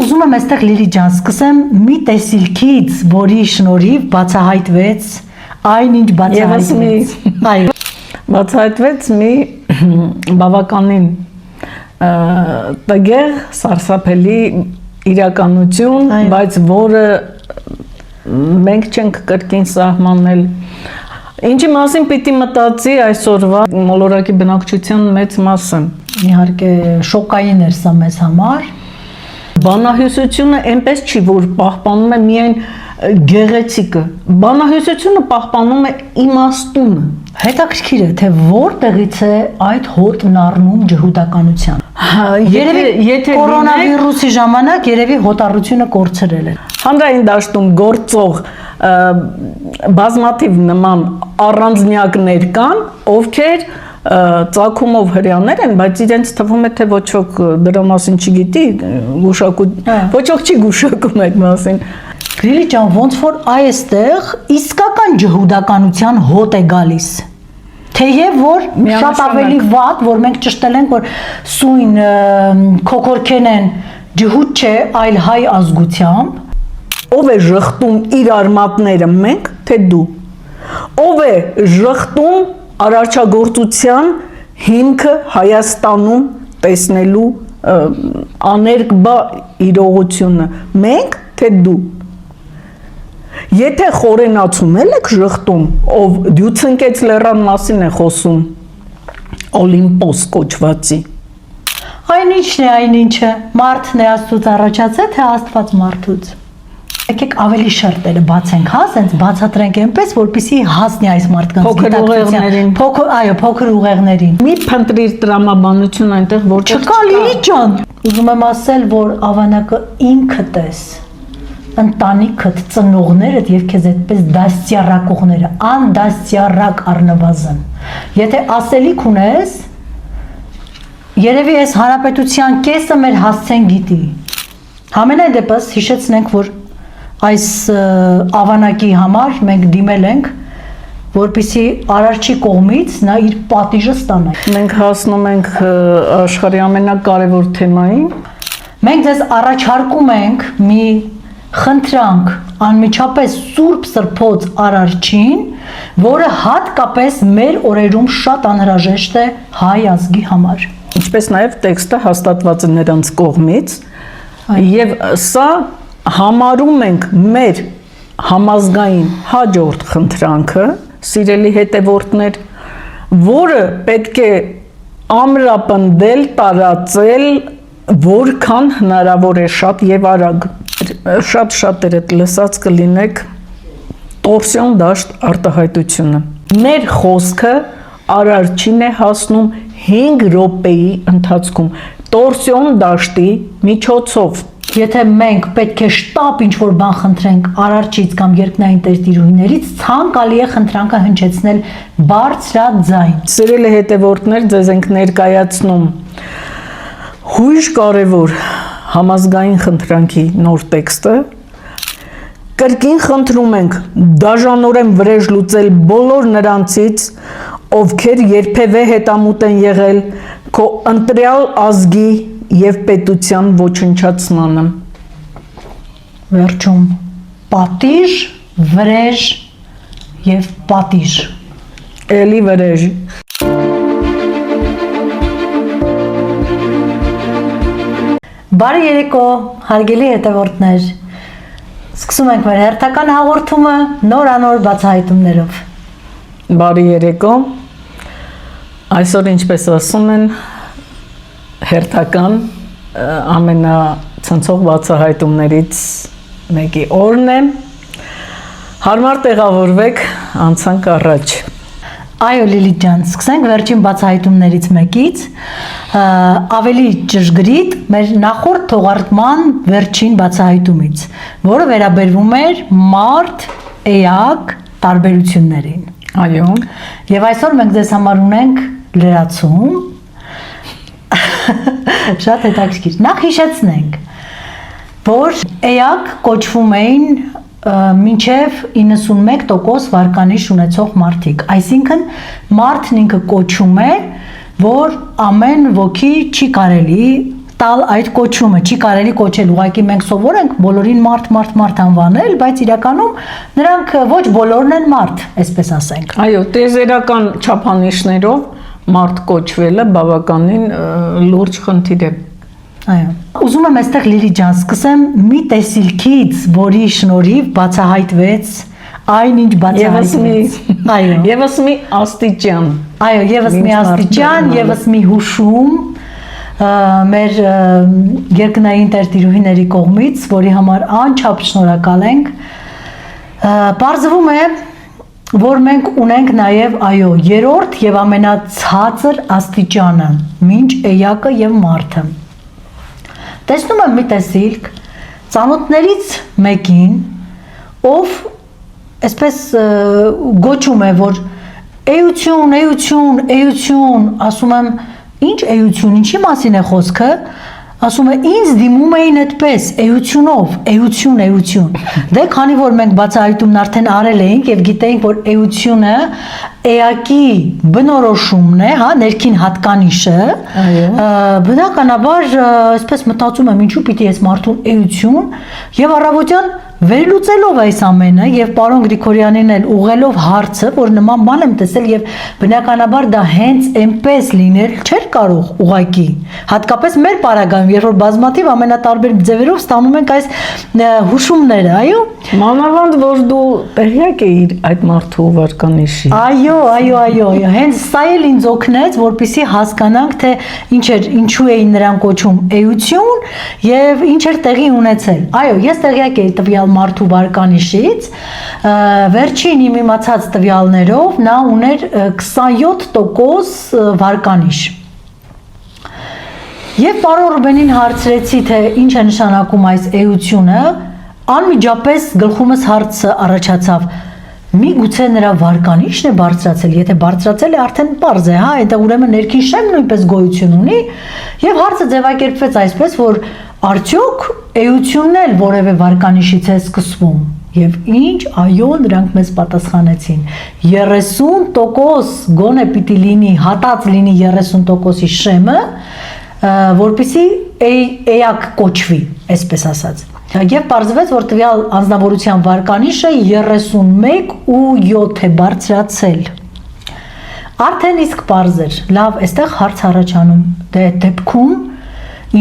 ուզում եմ այստեղ Լիլի ջան սկսեմ մի տեսիլքից, որի շնորհիվ բացահայտվեց այն ինչ բացահայտվեց։ Այո, բացահայտվեց մի բավականին տգեղ, սարսափելի իրականություն, բայց որը մենք չենք կրկին սահմանել։ Ինչի մասին պիտի մտածի այսօրվա մոլորակի բնակչության մեծ մասը։ իհարկե շոկային էր սա մեզ համար։ Բանահյուսությունը այնպես չի, որ պահպանում է միայն գեղեցիկը։ Բանահյուսությունը պահպանում է իմաստունը։ Հետաքրքիր է, թե որտեղից է այդ հոտն առնում ջհուդականության։ Երևի կորոնավիրուսի ժամանակ երևի հոտառությունը կորցրել է։ Հանրային դաշտում գործող բազմաթիվ նման առանձնյակներ կան, ովքեր ծագումով հրեաներ են, բայց իրենց թվում է, թե ոչ ոք դրա մասին չգիտի, ոչ ոք չի գուշակում այդ մասին։ Լիլի ջան, ոնց որ այստեղ իսկական ջհուդականության հոտ է գալիս։ Թեև որ շատ ավելի վատ, որ մենք ճշտել ենք, որ սույն քոքորքեն են ջհուդ չէ, այլ հայ ազգությամբ։ Ով է ժխտում իր արմատները, մենք, թե դու։ Ով է ժխտում արարչագործության հիմքը Հայաստանում տեսնելու աներկբա իրողությունը, մենք, թե դու։ Եթե խորենացում եք ժխտում, ով դյուցնկեց լեռան մասին է խոսում, Օլիմպոս կոչվածի։ Այնինչն է այնինչը, մարդն է Աստծուց առաջացել, թե Աստված մարդուց։ Եկեք ավելի շերտերը բացենք, հա, սենց բացատրենք այնպես, որպեսզի հասնի այս մարդկանց գիտակցության, փոքր ուղեղներին։ Մի փնտրիր տրամաբանություն այնտեղ, որտեղ չկա Լիլի ջան։ Ուզում եմ ասել, որ ավանակը ինքդ ես, ընտանիքդ, ծնողներդ եւ քեզ այդպես դաստիարակողները, անդաստիարակ առնվազն։ Եթե ասելիք ունես, երևի այս հանրապետության կեսը մեր հասցեն գիտի։ Համենայն դեպս հիշեցնենք, որ այս ավանակի համար մենք դիմել ենք, որպեսզի արարչի կողմից նա իր պատիժը ստանա։ Մենք հասնում ենք աշխարհի ամենակարևոր թեմային։ Մենք ձեզ առաջարկում ենք մի խնդրանք անմիջապես Սուրբ Սրբոց արարչին, որը հատկապես մեր օրերում շատ անհրաժեշտ է հայ ազգի համար։ Ինչպես նաև տեքստը հաստատված է նրանց կողմից, եւ սա համարում ենք մեր համազգային հաջորդ խնդրանքը, սիրելի հետևորդներ, որը պետք է ամրապնդել, տարածել, որքան հնարավոր է շատ եւ արագ։ Շատ շատերդ լսած կլինեք տորսիոն դաշտ արտահայտությունը։ Մեր խոսքը արարչին է հասնում 5 րոպեի ընթացքում տորսիոն դաշտի միջոցով։ Եթե մենք պետք է շտապ ինչ-որ բան խնդրենք արարչից կամ երկնային տերտիրուհիներից, ցանկալի է խնդրանքը հնչեցնել բարձրաձայն։ Սիրելի հետևորդներ, ձեզ ենք ներկայացնում հույժ կարևոր համազգային խնդրանքի նոր տեքստը։ Կրկին խնդրում ենք դաժանորեն վրեժ լուծել բոլոր նրանցից, ովքեր երբևէ հետամուտ են եղել քո ընտրյալ ազգի եւ պետության ոչնչացմանը։ Վերջում պատիժ, վրեժ եւ պատիժ։ Էլի վրեժ։ Բարի երեկո, հարգելի հետևորդներ։ Սկսում ենք մեր հերթական հաղորդումը նորանոր բացահայտումներով։ Բարի երեկո։ Այսօր ինչպես ասում են, հերթական ամենացնցող բացահայտումներից մեկի օրն է։ Հարմար տեղավորվեք, անցանք առաջ։ Այո Լիլի ջան, սկսենք վերջին բացահայտումներից մեկից, ավելի ճշգրիտ մեր նախորդ թողարկման վերջին բացահայտումից, որը վերաբերվում էր մարդ, էակ տարբերություններին։ Այո։ Եվ այսօր մենք ձեզ համար ունենք լրացում։ Շատ հետաքրքիր։ Նախ հիշեցնենք, որ էակ կոչվում էին մինչև 91% վարկանիշ ունեցող մարդիկ, այսինքն մարդն ինքը կոչում է, որ ամեն ոգի չի կարելի տալ այդ կոչումը, չի կարելի կոչել, ուղղակի մենք սովոր ենք բոլորին մարդ անվանել, բայց իրականում նրանք ոչ բոլորն են մարդ, այսպես ասենք։ Այո, տեզերական չափանիշներով մարդ կոչվելը բավականին լուրջ խնդիր է։ Այո։ Ուզում եմ այստեղ Լիլի ջան սկսեմ մի տեսիլքից, որի շնորհիվ բացահայտվեց այնինչ բացահայտվեց։ Այո։ Եվս մի աստիճան։ Այո, եւս մի աստիճան, եւս մի հուշում մեր երկնային տերտիրուհիների կողմից, որի համար անչափ շնորհակալ ենք։ Պարզվում է, որ մենք ունենք նաև այո, երրորդ եւ ամենացածր աստիճանը, մինչ էակը եւ մարդը։ Տեսնում եմ մի տեսիլք ծանոթներից մեկին, ով այսպես գոչում է, որ էություն, ասում եմ, ինչ էություն, ինչի մասին է խոսքը, ասում է, ինձ դիմում էին այդպես, էություն, դե քանի որ մենք բացահայտումն արդեն արել էինք եւ գիտեինք, որ էությունը էակի բնորոշումն է, հա, ներքին հատկանիշը, բնականաբար այսպես մտածում եմ, ինչու պիտի ես մարդուն էություն եւ առավոտյան վերլուծելով այս ամենը եւ պարոն Գրիգորյանին էլ ուղղելով հարցը, որ նման բան եմ տեսել եւ բնականաբար դա հենց այնպես լինել չէր կարող ուղակի, հատկապես մեր պարագայում, երբ որ բազմաթիվ ամենատարբեր ձևերով ստանում ենք այս հուշումները, այո։ Մանավանդ որ դու տեղյակ էիր այդ մարդու վարկանիշի։ Այո, հենց սա էլ ինձ օգնեց, որպեսզի հասկանանք, թե ինչու էին նրան կոչում էություն եւ ինչ էր տեղի ունեցել։ Այո, ես տեղյակ էի տվյալ մարդու վարկանիշից, վերջին իմ իմացած տվյալներով նա ուներ 27% վարկանիշ։ Եվ պարոն Ռուբենին հարցրեցի, թե ինչ է նշանակում այս էությունը, անմիջապես գլխումս հարցը առաջացավ, միգուցե նրա վարկանիշն է բարձրացել, եթե բարձրացել է արդեն պարզ է, հա, այդտեղ ուրեմն ներքին շեմ նույնպես գոյություն ունի, եւ հարցը ձևակերպվեց այսպես, որ արդյոք էությունն էլ որևէ վարկանիշից է սկսվում։ Եվ ինչ, այո, նրանք մեզ պատասխանեցին 30% գոնե պիտի լինի, հատած լինի 30%-ի շեմը, որպեսզի էակ կոչվի, այսպես ասած։ Եվ պարզվեց, որ տվյալ անձնավորության վարկանիշը 31.7 է բարձրացել։ Արդեն իսկ պարզ էր, լավ, այստեղ հարց առաջանում, դե դեպքում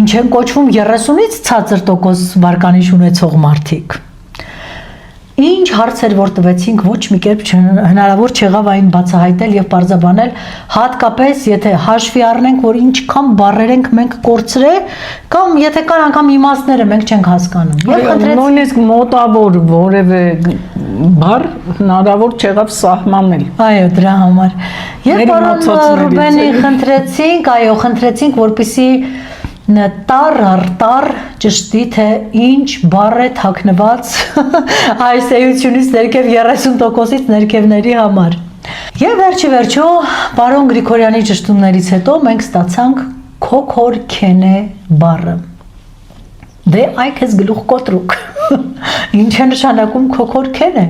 ինչ են կոչվում 30-ից ցածր տոկոս վարկանիշ ունեցող մարդիկ։ Ինչ հարցեր որ տվեցինք, ոչ մի կերպ հնարավոր չեղավ այն բացահայտել եւ պարզաբանել, հատկապես եթե հաշվի առնենք, որ ինչքան բառեր ենք մենք կորցրել, կամ եթե կան անգամ իմաստները մենք չենք հասկանում։ Եվ խնդրեց նույնիսկ մոտավոր որևէ բառ հնարավոր չեղավ սահմանել։ Այո, դրա համար։ Եվ պարոն Ռուբենի խնդրեցինք, որպեսզի տար առ տար ճշտի, թե ինչ բառ է թաքնված այս էությունից ներքև 30%-ից ներքևների համար։ Եվ վերջիվերջո, պարոն Գրիգորյանի ճշտումներից հետո մենք ստացանք քոքորքենե բառը։ Դե այ քեզ գլուխ կոտրուկ։ Ինչ է նշանակում քոքորքենե։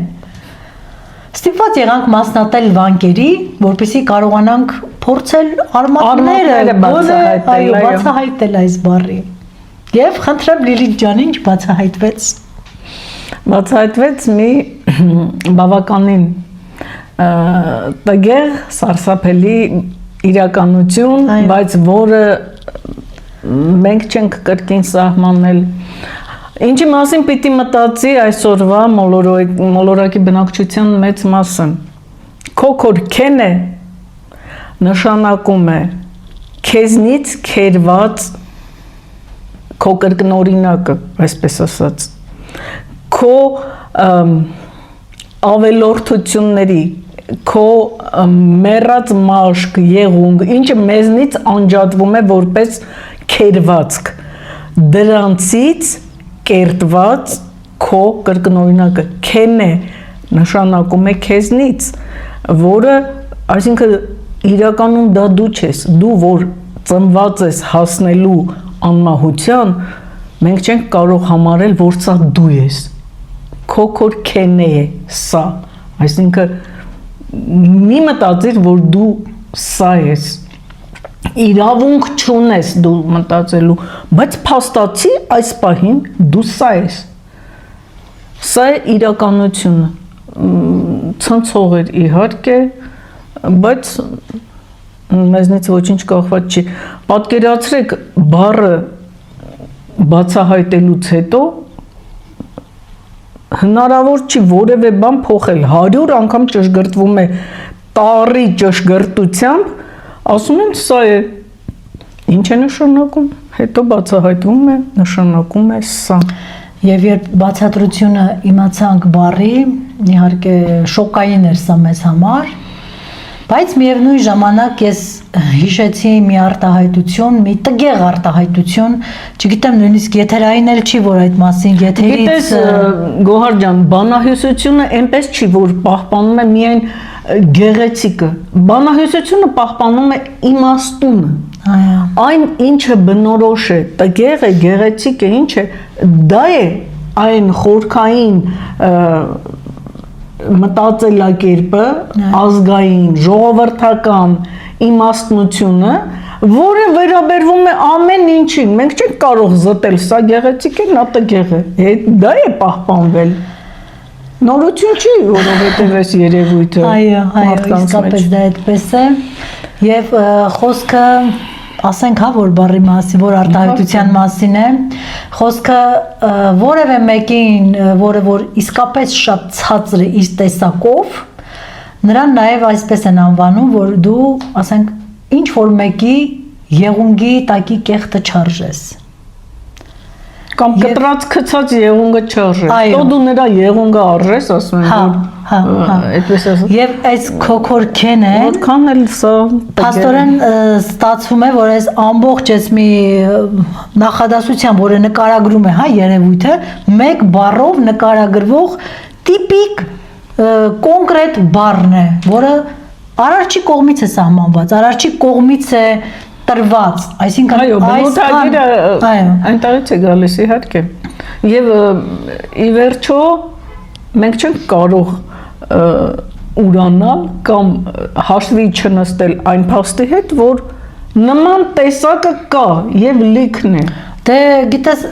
Ստիպված եղանք մասնատել վանկերի, որպեսզի կարողանանք փորձել արմատները բացահայտել այս բառի։ Եվ խնդրեմ Լիլի ջան, ինչ բացահայտվեց։ Բացահայտվեց մի բավականին տգեղ, սարսափելի իրականություն, բայց որը մենք չենք կրկին սահմանել։ Ինչի մասին պիտի մտածի այսօրվա մոլորակի բնակչության մեծ մասը։ Քոքորքենե նշանակում է քեզնից քերված քո կրկնօրինակը, այսպես ասած, քո ավելորդությունների, քո մեռած մաշկ, եղունգ, ինչը մեզնից անջատվում է որպես քերվածք, դրանցից կերտված քո կրկնօրինակը, քենե նշանակում է քեզնից, որը, այսինքն իրականում դա դու չես, դու որ ծնված ես հասնելու անմահության, մենք չենք կարող համարել, որ սա դու ես, քոքորքենե է սա, այսինքն մի մտածիր, որ դու սա ես, իրավունք չունես դու մտածելու, բայց փաստացի այս պահին դու սա ես։ Սա է իրականությունը։ Ցնցող էր իհարկե, բայց մեզնից ոչինչ կախված չի։ Պատկերացրեք բառը բացահայտելուց հետո հնարավոր չի որևէ բան փոխել, 100 անգամ ճշգրտվում է տարի ճշգրտությամբ, ասում են սա է, ինչ է նշանակում, հետո բացահայտվում է, նշանակում է սա։ Եվ երբ բացատրությունը իմացանք բառի, իհարկե շոկային էր սա մեզ համար, բայց միևնույն ժամանակ ես հիշեցի մի արտահայտություն, մի տգեղ արտահայտություն, չգիտեմ նույնիսկ եթերային էլ չի, որ այդ մասին եթերից։ Գիտես, Գոհար ջան, բանահյուսությունը այնպես չի, որ պահպանում է միայն գեղեցիկը։ Բանահյուսությունը պահպանում է իմաստունը։ Այն ինչը բնորոշ է, տգեղ է, գեղեցիկ է, ինչ է, դա է այն խորքային մտածելակերպը, ազգային, ժողովրդական իմաստնությունը, որը վերաբերվում է ամեն ինչին։ Մենք չենք կարող զտել, սա գեղեցիկ է, նա տգեղ է։ Դա է պահպանվել։ Նորություն չի, որովհետև այս երևույթը իսկապես դա այդպես է։ Եվ խոսքը ասենք հա որ բառի մասին, որ արտահայտության մասին է, խոսքը որևէ մեկին, որը որ իսկապես շատ ցածր է իր տեսակով, նրան նաև այսպես են անվանում, որ դու, ասենք, ինչ որ մեկի եղունգի տակի կեղտը չարժես։ Կամ կտրած քցած եղունգը չարժես։ Դու դու նրա եղունգը արժես, ասում են, որ այդպես ասած։ Եվ այս քոքորքեն է, որքան էլ սա փաստորեն ստացվում է, որ այս ամբողջ այս մի նախադասությամբ, որը նկարագրում է, հա, երևույթը, մեկ բառով նկարագրվող տիպիկ կոնկրետ բառն է, որը արարչի կողմից է սահմանված, արարչի կողմից է տրված, այսինքն բնութագիրը այնտեղից է գալիս իհարկե։ Եվ ի վերջո մենք չենք կարող ուրանալ կամ հաշվի չնստել այն փաստի հետ, որ նման տեսակը կա եւ լիքն է։ Դե գիտես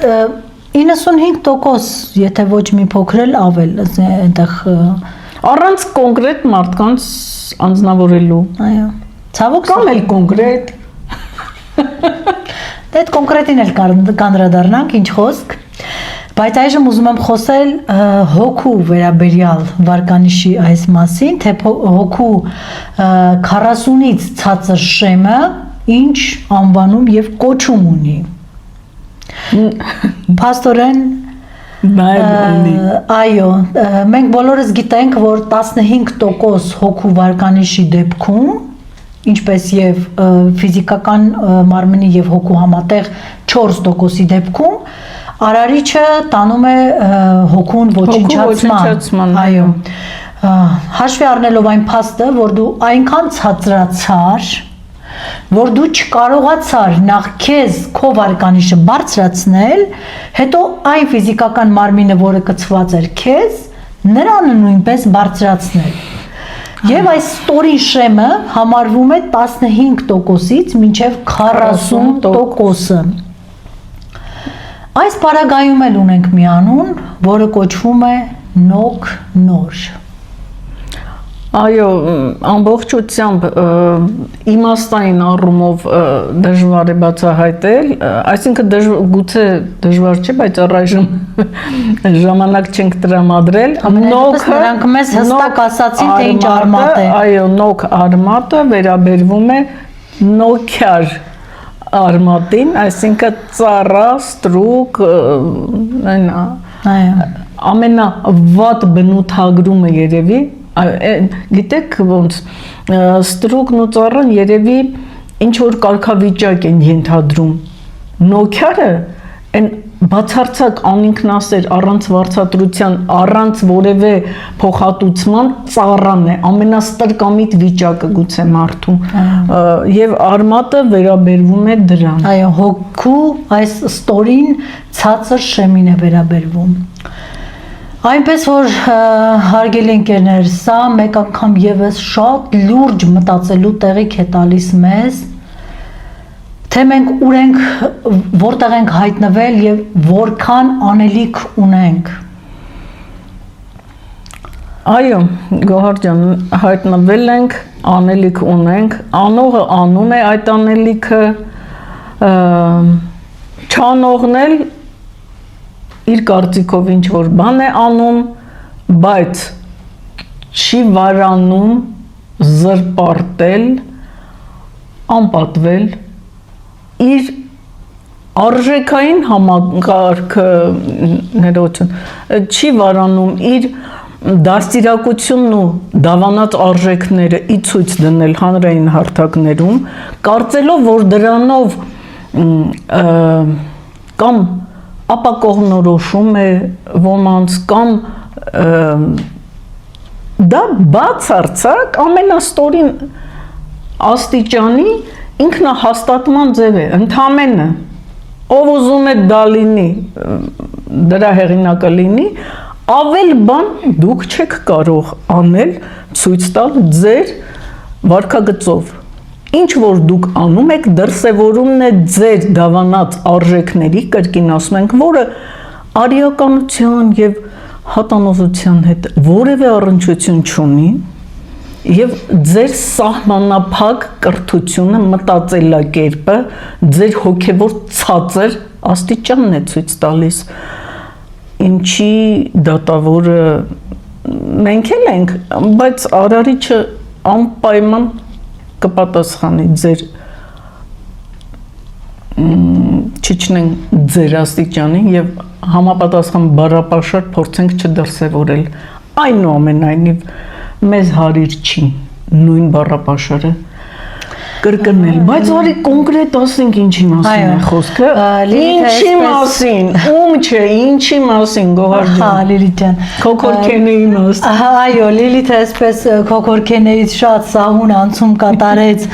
95% եթե ոչ մի փոքր էլ ավել այնտեղ առանց կոնկրետ մարդկանց անձնավորելու։ Այո։ Ցավոք կամ էլ կոնկրետ Դե այդ կոնկրետին էլ կանդրադառնանք, ինչ խոսք, բայց այժմ ուզում եմ խոսել հոգու վերաբերյալ վարկանիշի այս մասին, թե հոգու 40-ից ցածր շեմը ինչ անվանում եւ կոչում ունի։ Փաստորեն այո, մենք բոլորս գիտենք, որ 15% հոգու վարկանիշի դեպքում ինչպես եւ ֆիզիկական մարմնի եւ հոգու համատեղ 4%-ի դեպքում արարիչը տանում է հոգուն ոչնչացման։ Այո։ Հաշվի առնելով այն փաստը, որ դու այնքան ցածրացար, որ դու չկարողացար նախ քեզ քո վարկանիշը բարձրացնել, հետո այն ֆիզիկական մարմինը, որը կցված էր քեզ, նրան նույնպես բարձրացնել։ Եվ այս ստորին շեմը համարվում է 15%-ից մինչև 40%-ը։ Այս պարագայում էլ ունենք մի անուն, որը կոչվում է նոկ նոր։ Այո, ամբողջությամբ իմաստային առումով դժվար է բացահայտել, այսինքն գուցե դժվար չէ, բայց առայժմ ժամանակ չենք տրամադրել։ Նոկը նրանք մեզ հստակ ասացին, թե ինչ արմատ է։ Այո, նոկ արմատը վերաբերվում է նոքյար արմատին, այսինքն ծառա, ստրուկ, ամենավատ բնութագրումը երևի, գիտեք ոնց ստրուկն ու ծառան երևի ինչ որ կարգավիճակ են ենթադրում, նոքյարը այն բացարձակ անինքնասեր, առանց վարձատրության, առանց որևէ փոխհատուցման ծառան է, ամենաստրկամիտ վիճակը գուցե մարդու եւ արմատը վերաբերվում է դրան։ Այո, հոգու այս ստորին ցածր շեմին է վերաբերվում։ Այնպես որ հարգելի ընկերներ, սա մեկ անգամ եւս շատ լուրջ մտածելու տեղիք է տալիս մեզ, թե մենք ուր ենք, որտեղ ենք հայտնվել եւ որքան անելիք ունենք։ Այո, Գոհար ջան, հայտնվել ենք, անելիք ունենք, անողը անում է այդ անելիքը, չանողն էլ իր կարծիքով ինչ որ բան է անում, բայց չի վարանում զրպարտել, անպատվել իր արժեքային համակարգը ներողություն, չի վարանում իր դաստիարակությունն ու դավանած արժեքները ի ցույց դնել հանրային հարթակներում, կարծելով, որ դրանով կամ ապակողնորոշում է ոմանց կամ դա բացարձակ ամենաստորին աստիճանի ինքնահաստատման ձև է, ընդամենը ով ուզում է դա լինի, դրա հեղինակը լինի, ավել բան դուք չեք կարող անել, ցույց տալ ձեր վարքագծով։ Ինչ որ դուք անում եք, դրսևորումն է ձեր դավանած արժեքների, կրկին ասում ենք, որը արիականության եւ հատանոզության հետ որևէ առնչություն չունի, եւ ձեր սահմանափակ կրթությունը, մտածելակերպը, ձեր հոգեվոր ցածր աստիճանն է ցույց տալիս։ Ինչի դատավորը մենք էլ ենք, բայց արարիչը անպայման կպատասխանի ձեր չիջնեն ձեր աստիճանին եւ համապատասխան բառապաշար փորձենք չդրսևորել։ Այնուամենայնիվ մեզ հարիր չի նույն բառապաշարը կրկնել, բայց արի կոնկրետ ասենք ինչի մասին է խոսքը, ինչի մասին, ում չէ, ինչի մասին, Գոհար ջան։ Հա, Լիլիթ ջան։ Քոքորքենեի մասին։ Այո, Լիլիթը այսպես քոքորքենեից շատ սահուն անցում կատարեց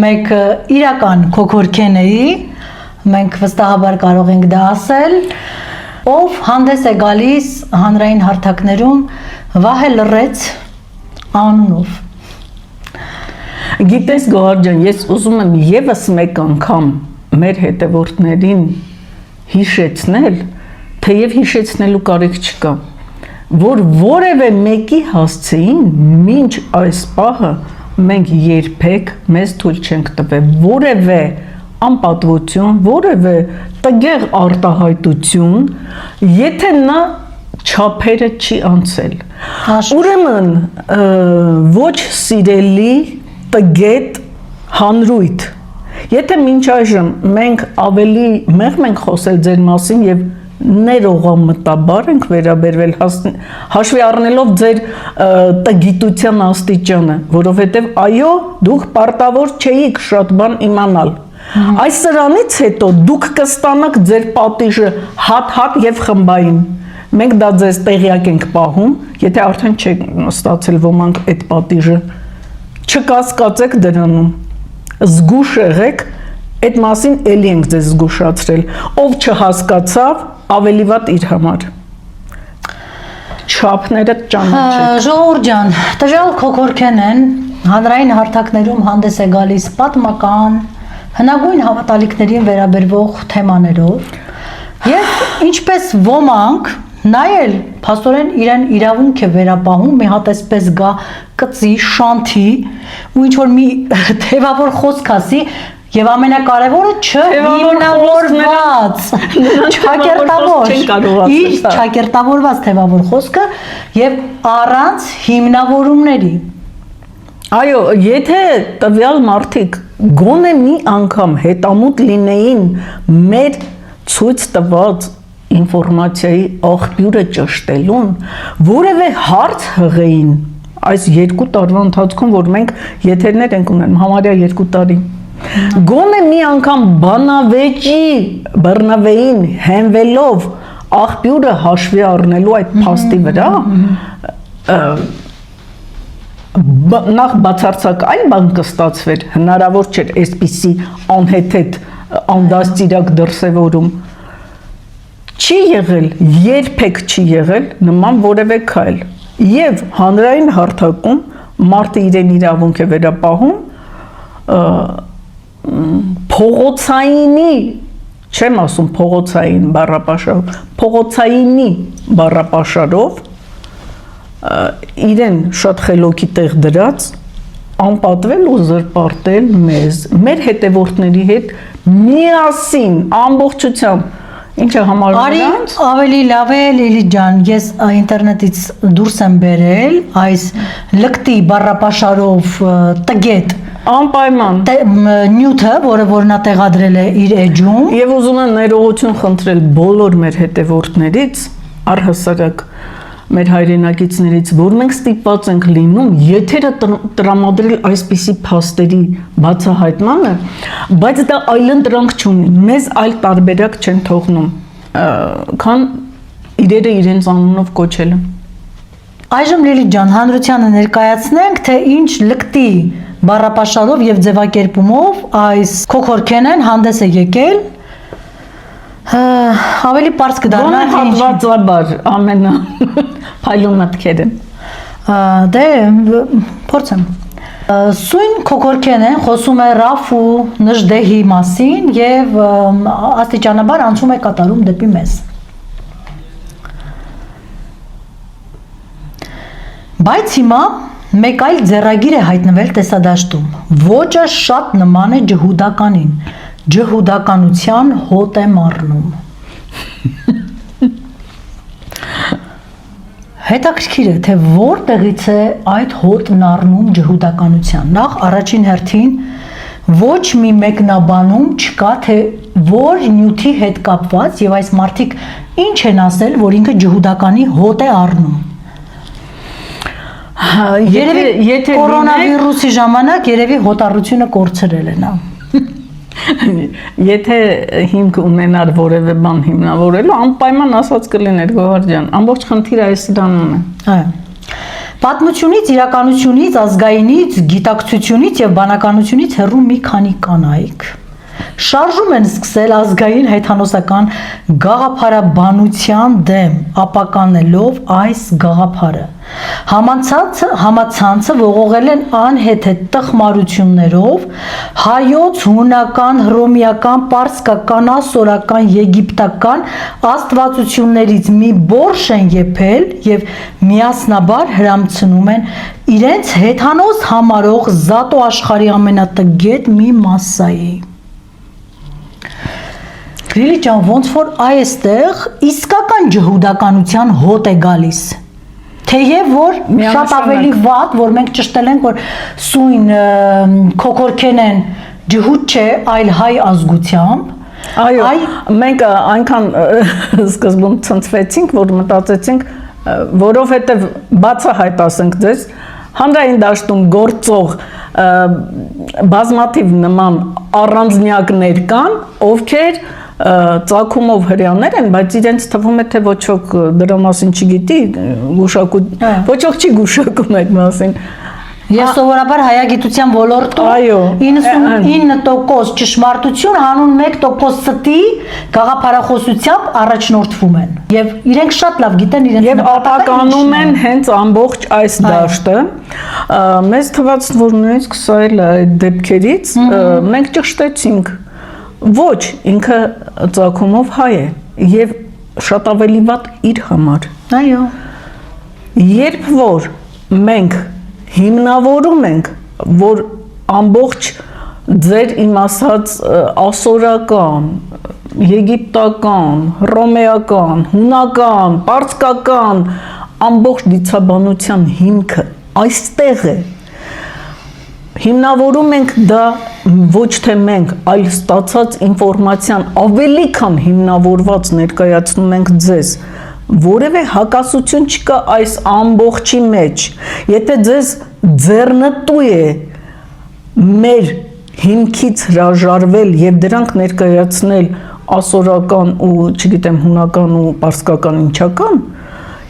մեկ իրական քոքորքենեի, մենք վստահաբար կարող ենք դա ասել, ով հանդես է գալիս հանրային հարթակներում Վահե Լռեց անունով։ Գիտես Գոհար ջան, ես ուզում եմ եւս մեկ անգամ մեր հետևորդներին հիշեցնել, թեև հիշեցնելու կարիք չկա, որ որևէ մեկի հասցեին մինչ այս պահը մենք երբեք մեզ թույլ չենք տվել որևէ անպատվություն, որևէ տգեղ արտահայտություն, եթե նա չափերը չի անցել։ Ուրեմն ոչ սիրելի տգետ հանրույթ։ Եթե մինչ այժմ մենք ավելի մեղմ ենք խոսել ձեր մասին եւ ներողամտաբար ենք վերաբերվել հաշվի առնելով ձեր տգիտության աստիճանը, որովհետեւ այո, դուք պարտավոր չէիք շատ բան իմանալ։ Այս սրանից հետո դուք կստանաք ձեր պատիժը հատ-հատ եւ խմբային։ Մենք դա ձեզ տեղյակ ենք պահում, եթե արդեն չեք ստացել ոմանք այդ պատիժը, չկասկածեք դրանում, զգուշ եղեք, այդ մասին էլի ենք ձեզ զգուշացրել, ով չհասկացավ, ավելի վատ իր համար։ Չափները ճանաչեք։ Ժողովուրդ ջան, տվյալ քոքորքենեն հանրային հարթակներում հանդես է գալիս պատմական, հնագույն հավատալիքներին վերաբերվող թեմաներով եւ ինչպես ոմանք նայել փաստորեն իրեն իրավունք է վերապահում մի հատ այսպես գա կծի, շանթի ու ինչ որ մի թևավոր խոսք ասի եւ ամենակարևորը չհիմնավորված չակերտավոր իր չակերտավորված թևավոր խոսքը եւ առանց հիմնավորումների։ Այո, եթե տվյալ մարդիկ գոնե մի անգամ հետամուտ լինեին մեր ցույց տված ինֆորմացիայի աղբյուրը ճշտելուն, որևէ հարց հղեին այս 2 տարվա ընթացքում, որ մենք եթերներ ենք ունենում, համարյա 2 տարի, գոնե մի անգամ բռնավեին հենվելով աղբյուրը հաշվի առնելու այդ փաստի վրա, նախ բացարձակ այլ բան կստացվեր, հնարավոր չէր այսպիսի անհեթեթ անդաստիարակ դրսևորում, չի եղել, երբեք չի եղել նման որևէ քայլ եւ հանրային հարթակում մարդը իրեն իրավունք է վերապահում փողոցայինի, չեմ ասում փողոցային բառապաշարով, փողոցայինի բառապաշարով իրեն շատ խելոքի տեղ դրած անպատվել ու զրպարտել մեզ, մեր հետևորդների հետ միասին, ամբողջությամբ ինչը համարվում Արի նրանց ավելի լավ է Լիլի ջան, ես ինտերնետից դուրս եմ բերել այս լկտի բառապաշարով տգետ անպայման նյութը, որ նա տեղադրել է իր էջում եւ ուզում եմ ներողություն խնդրել բոլոր մեր հետևորդներից, առհասարակ մեր հայրենակիցներից, որ մենք ստիպված ենք լինում եթերը տրամադրել այսպիսի փաստերի բացահայտմանը, բայց դա այլընտրանք չունի, մեզ այլ տարբերակ չեն թողնում, քան իրերը իրենց անունով կոչելը։ Այժմ Լիլի ջան, հանրությանը ներկայացնենք, թե ինչ լկտի բառապաշարով եւ ձևակերպումով այս քոքորքենեն հանդես է եկել ավելի պարզ կդառնա հատվածաբար ամենա փայլուն մտքերը դե փորձեմ Սույն քոքորքենեն խոսում է Ռաֆու Նժդեհի մասին եւ աստիճանաբար անցում է կատարում դեպի մեզ Բայց հիմա մեկ այլ ձեռագիր է հայտնվել տեսադաշտում ոճը շատ նման է ջհուդականին ջհուդականության հոտ է մառնում Հետաքրքիր է, թե որտեղից է այդ հոտն առնում ջհուդականության նախ առաջին հերթին ոչ մի մեկնաբանում չկա, թե որ նյութի հետ կապված եւ այս մարդիկ ինչ են ասել, որ ինքը ջհուդականի հոտ է առնում Երևի կորոնավիրուսի ժամանակ երևի հոտառությունը կորցրել է նա Եթե հիմք ունենար որևէ բան հիմնավորելու, անպայման ասած կլիներ Գոհար ջան, ամբողջ խնդիրը այս դրանում է։ Այո։ Պատմությունից, իրականությունից, ազգայինից, գիտակցությունից եւ բանականությունից հեռու մի քանի կանայք շարժում են սկսել ազգային հեթանոսական գաղափարաբանության դեմ, ապականելով այս գաղափարը։ Համացանցը ողողել են անհեթեթ տխմարություններով, հայոց, հունական, հռոմեական, պարսկական, ասորական, եգիպտական աստվածություններից մի բորշ են եփել եւ միասնաբար հրամցնում են իրենց հեթանոս համարող զատո աշխարհի ամենատգետ մի մասսայի։ Գրիլի ջան, ոնց որ այստեղ իսկական ջհուդականության հոտ է գալիս։ Թեև որ շատ ավելի վատ, որ մենք ճշտել ենք, որ սույն քոքորքենեն ջհուդ չէ, այլ հայ ազգությամբ։ Այո, մենք այնքան սկզբում ցնցվեցինք, որ մտածեցինք, որովհետև բացահայտ ասենք ձեզ, հանրային դաշտում գործող բազմաթիվ նման առանձնյակներ կան, ովքեր ծագումով հрьяաներ են, բայց իրենց թվում է թե ոչ ոք դրա մասին չգիտի, ոչ ոք չի գուշակում այդ մասին։ Ես սովորաբար հայագիտության ոլորտում 99% ճշմարտություն հանուն 1% ստի գաղափարախոսությամբ առաջնորդվում են։ Եվ իրենք շատ լավ գիտեն իրենց Եվ ապականում են հենց ամբողջ այս դաշտը։ Մեզ թվաց, որ նույնիսկ սա էլ այդ դեպքերից մենք ճշտեցինք Ոչ, ինքը ծագումով հայ է եւ շատ ավելի վատ իր համար։ Այո։ Երբ որ մենք հիմնավորում ենք, որ ամբողջ ձեր իմ ասած ասորական, եգիպտական, հռոմեական, հունական, պարսկական ամբողջ դիցաբանության հիմքը այստեղ է։ Հիմնավորում ենք դա ոչ թե մենք, այլ ստացած ինֆորմացիան ավելի քան հիմնավորված ներկայացնում ենք ձեզ, որևէ հակասություն չկա այս ամբողջի մեջ, եթե ձեզ ձեռնտու է մեր հիմքից հրաժարվել և դրանք ներկայացնել ասորական ու, չգիտեմ, հունական ու պարսկական ինչական,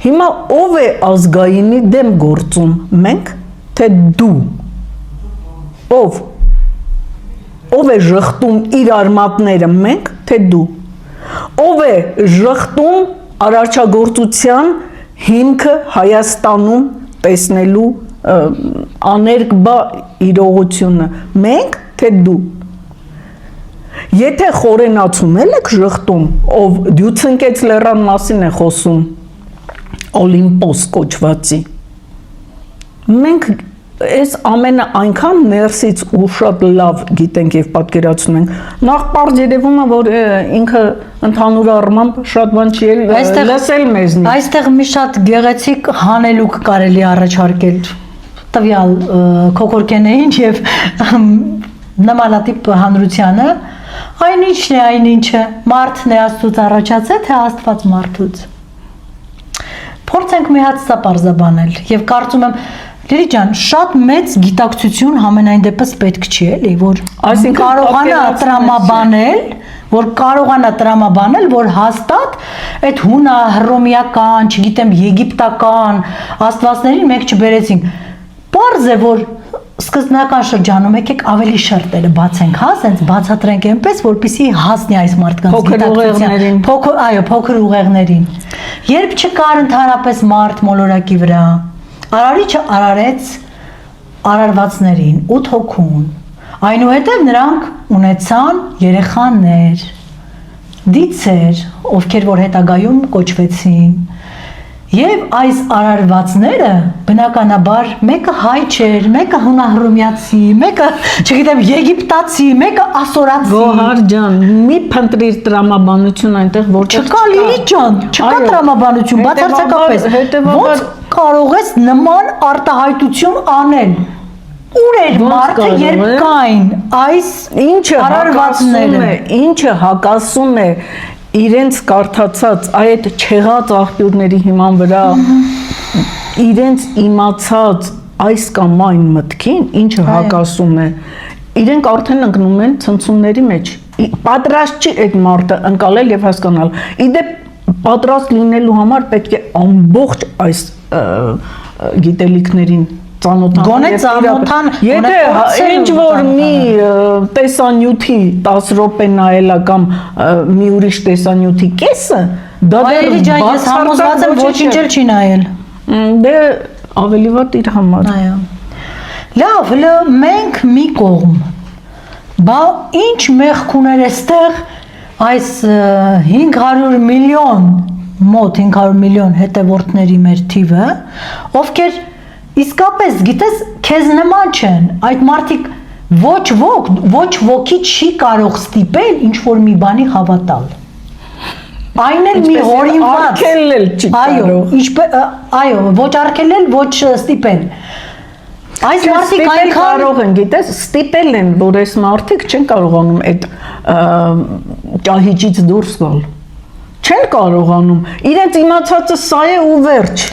հիմա ով է ազգայինի դեմ գործում, մենք, թե դու, Ով է ժխտում իր արմատները, մենք, թե դու, ով է ժխտում արարչագործության հիմքը Հայաստանում տեսնելու աներկբա իրողությունը, մենք, թե դու, Եթե խորենացում եք ժխտում, ով դյուցնկեց լեռան մասին է խոսում, Օլիմպոս կոչվածի, մենք այս ամենը այնքան ներսից ու շատ լավ գիտենք եւ պատկերացնում ենք, նախ պարզ երևում է, որ ինքը ընդհանուր առմամբ շատ բան չի լսել մեզնից։ Այստեղ մի շատ գեղեցիկ հանելուկ կարելի առաջարկել տվյալ քոքորկեներին եւ նմանատիպ հանրությանը, այնինչն է, մարդն է Աստծուց առաջացել, թե Աստված մարդուց։ Փորձենք մի հատ սա պարզաբանել եւ կարծում եմ Լիլի ջան, շատ մեծ գիտակցություն համենայն դեպս պետք չի, էլի, որ կարողանա տրամաբանել, որ հաստատ այդ հունա, հռոմեական, չգիտեմ, եգիպտական աստվածներին մենք չբերեցինք։ Պարզ է, որ սկզբնական շրջանում եկեք ավելի շերտերը բացենք, հա, ասենց բացատրենք այնպես, որպեսզի հասնի այս մարդկանց գիտակցության, փոքր ուղեղներին։ Երբ չկար ընդհանրապես մարդ մոլորակի վրա, Արարիչը արարեց արարվածներին 8 հոգուն, այնուհետև նրանք ունեցան երեխաներ, դիցեր, ովքեր որ հետագայում կոչվեցին, եւ այս արարվածները բնականաբար մեկը հայ չէր, մեկը հունահռոմեացի, մեկը, չգիտեմ, եգիպտացի, մեկը ասորացի։ Գոհար ջան, մի փնտրիր տրամաբանություն այնտեղ, որտեղ չկա Լիլի ջան, չկա տրամաբանություն, բացարձակապես։ Ոնց կարող ես նման արտահայտություն անել։ Ուր էր մարդը, երբ կային այս ինչը հակասում է իրենց կարդացած այդ չեղած աղբյուրների հիման վրա իրենց իմացած այս կամ այն մտքին, ինչը հակասում է, իրենք արդեն ընկնում են ցնցումների մեջ։ Պատրաստ չի այդ մարդը ընկալել եւ հասկանալ։ Իդեպ պատրաստ լինելու համար պետք է ամբողջ այս գիտելիքներին ծանոթան։ Գոնե ծանոթան, եթե ինչ որ մի տեսանյութի 10 րոպե նայելա կամ մի ուրիշ տեսանյութի կեսը, դա դեռ ես համոզված եմ ոչինչ էլ չի նայել։ Դե ավելի վատ իր համար։ Այո։ Լավ, հələ մենք մի կողմ։ Բա ինչ մեղքուներ էստեղ այս 500 միլիոն, մոտ 500 միլիոն հետևորդների մեր թիվը, ովքեր իսկապես գիտես քեզ նման չեն, այդ մարդիկ ոչ ոքի չի կարող ստիպել ինչ որ մի բանի հավատալ։ Այն էլ մի հորինված արգելել չի կարող։ Այո, ոչ արգելել, ոչ ստիպել։ Այս մարդիկ այնքան կարող են, գիտես, ստիպել են, որ այս մարդիկ չեն կարողանում այդ ճահիճից դուրս գալ։ Չեն կարողանում։ Իրենց իմացածը սա է ու վերջ։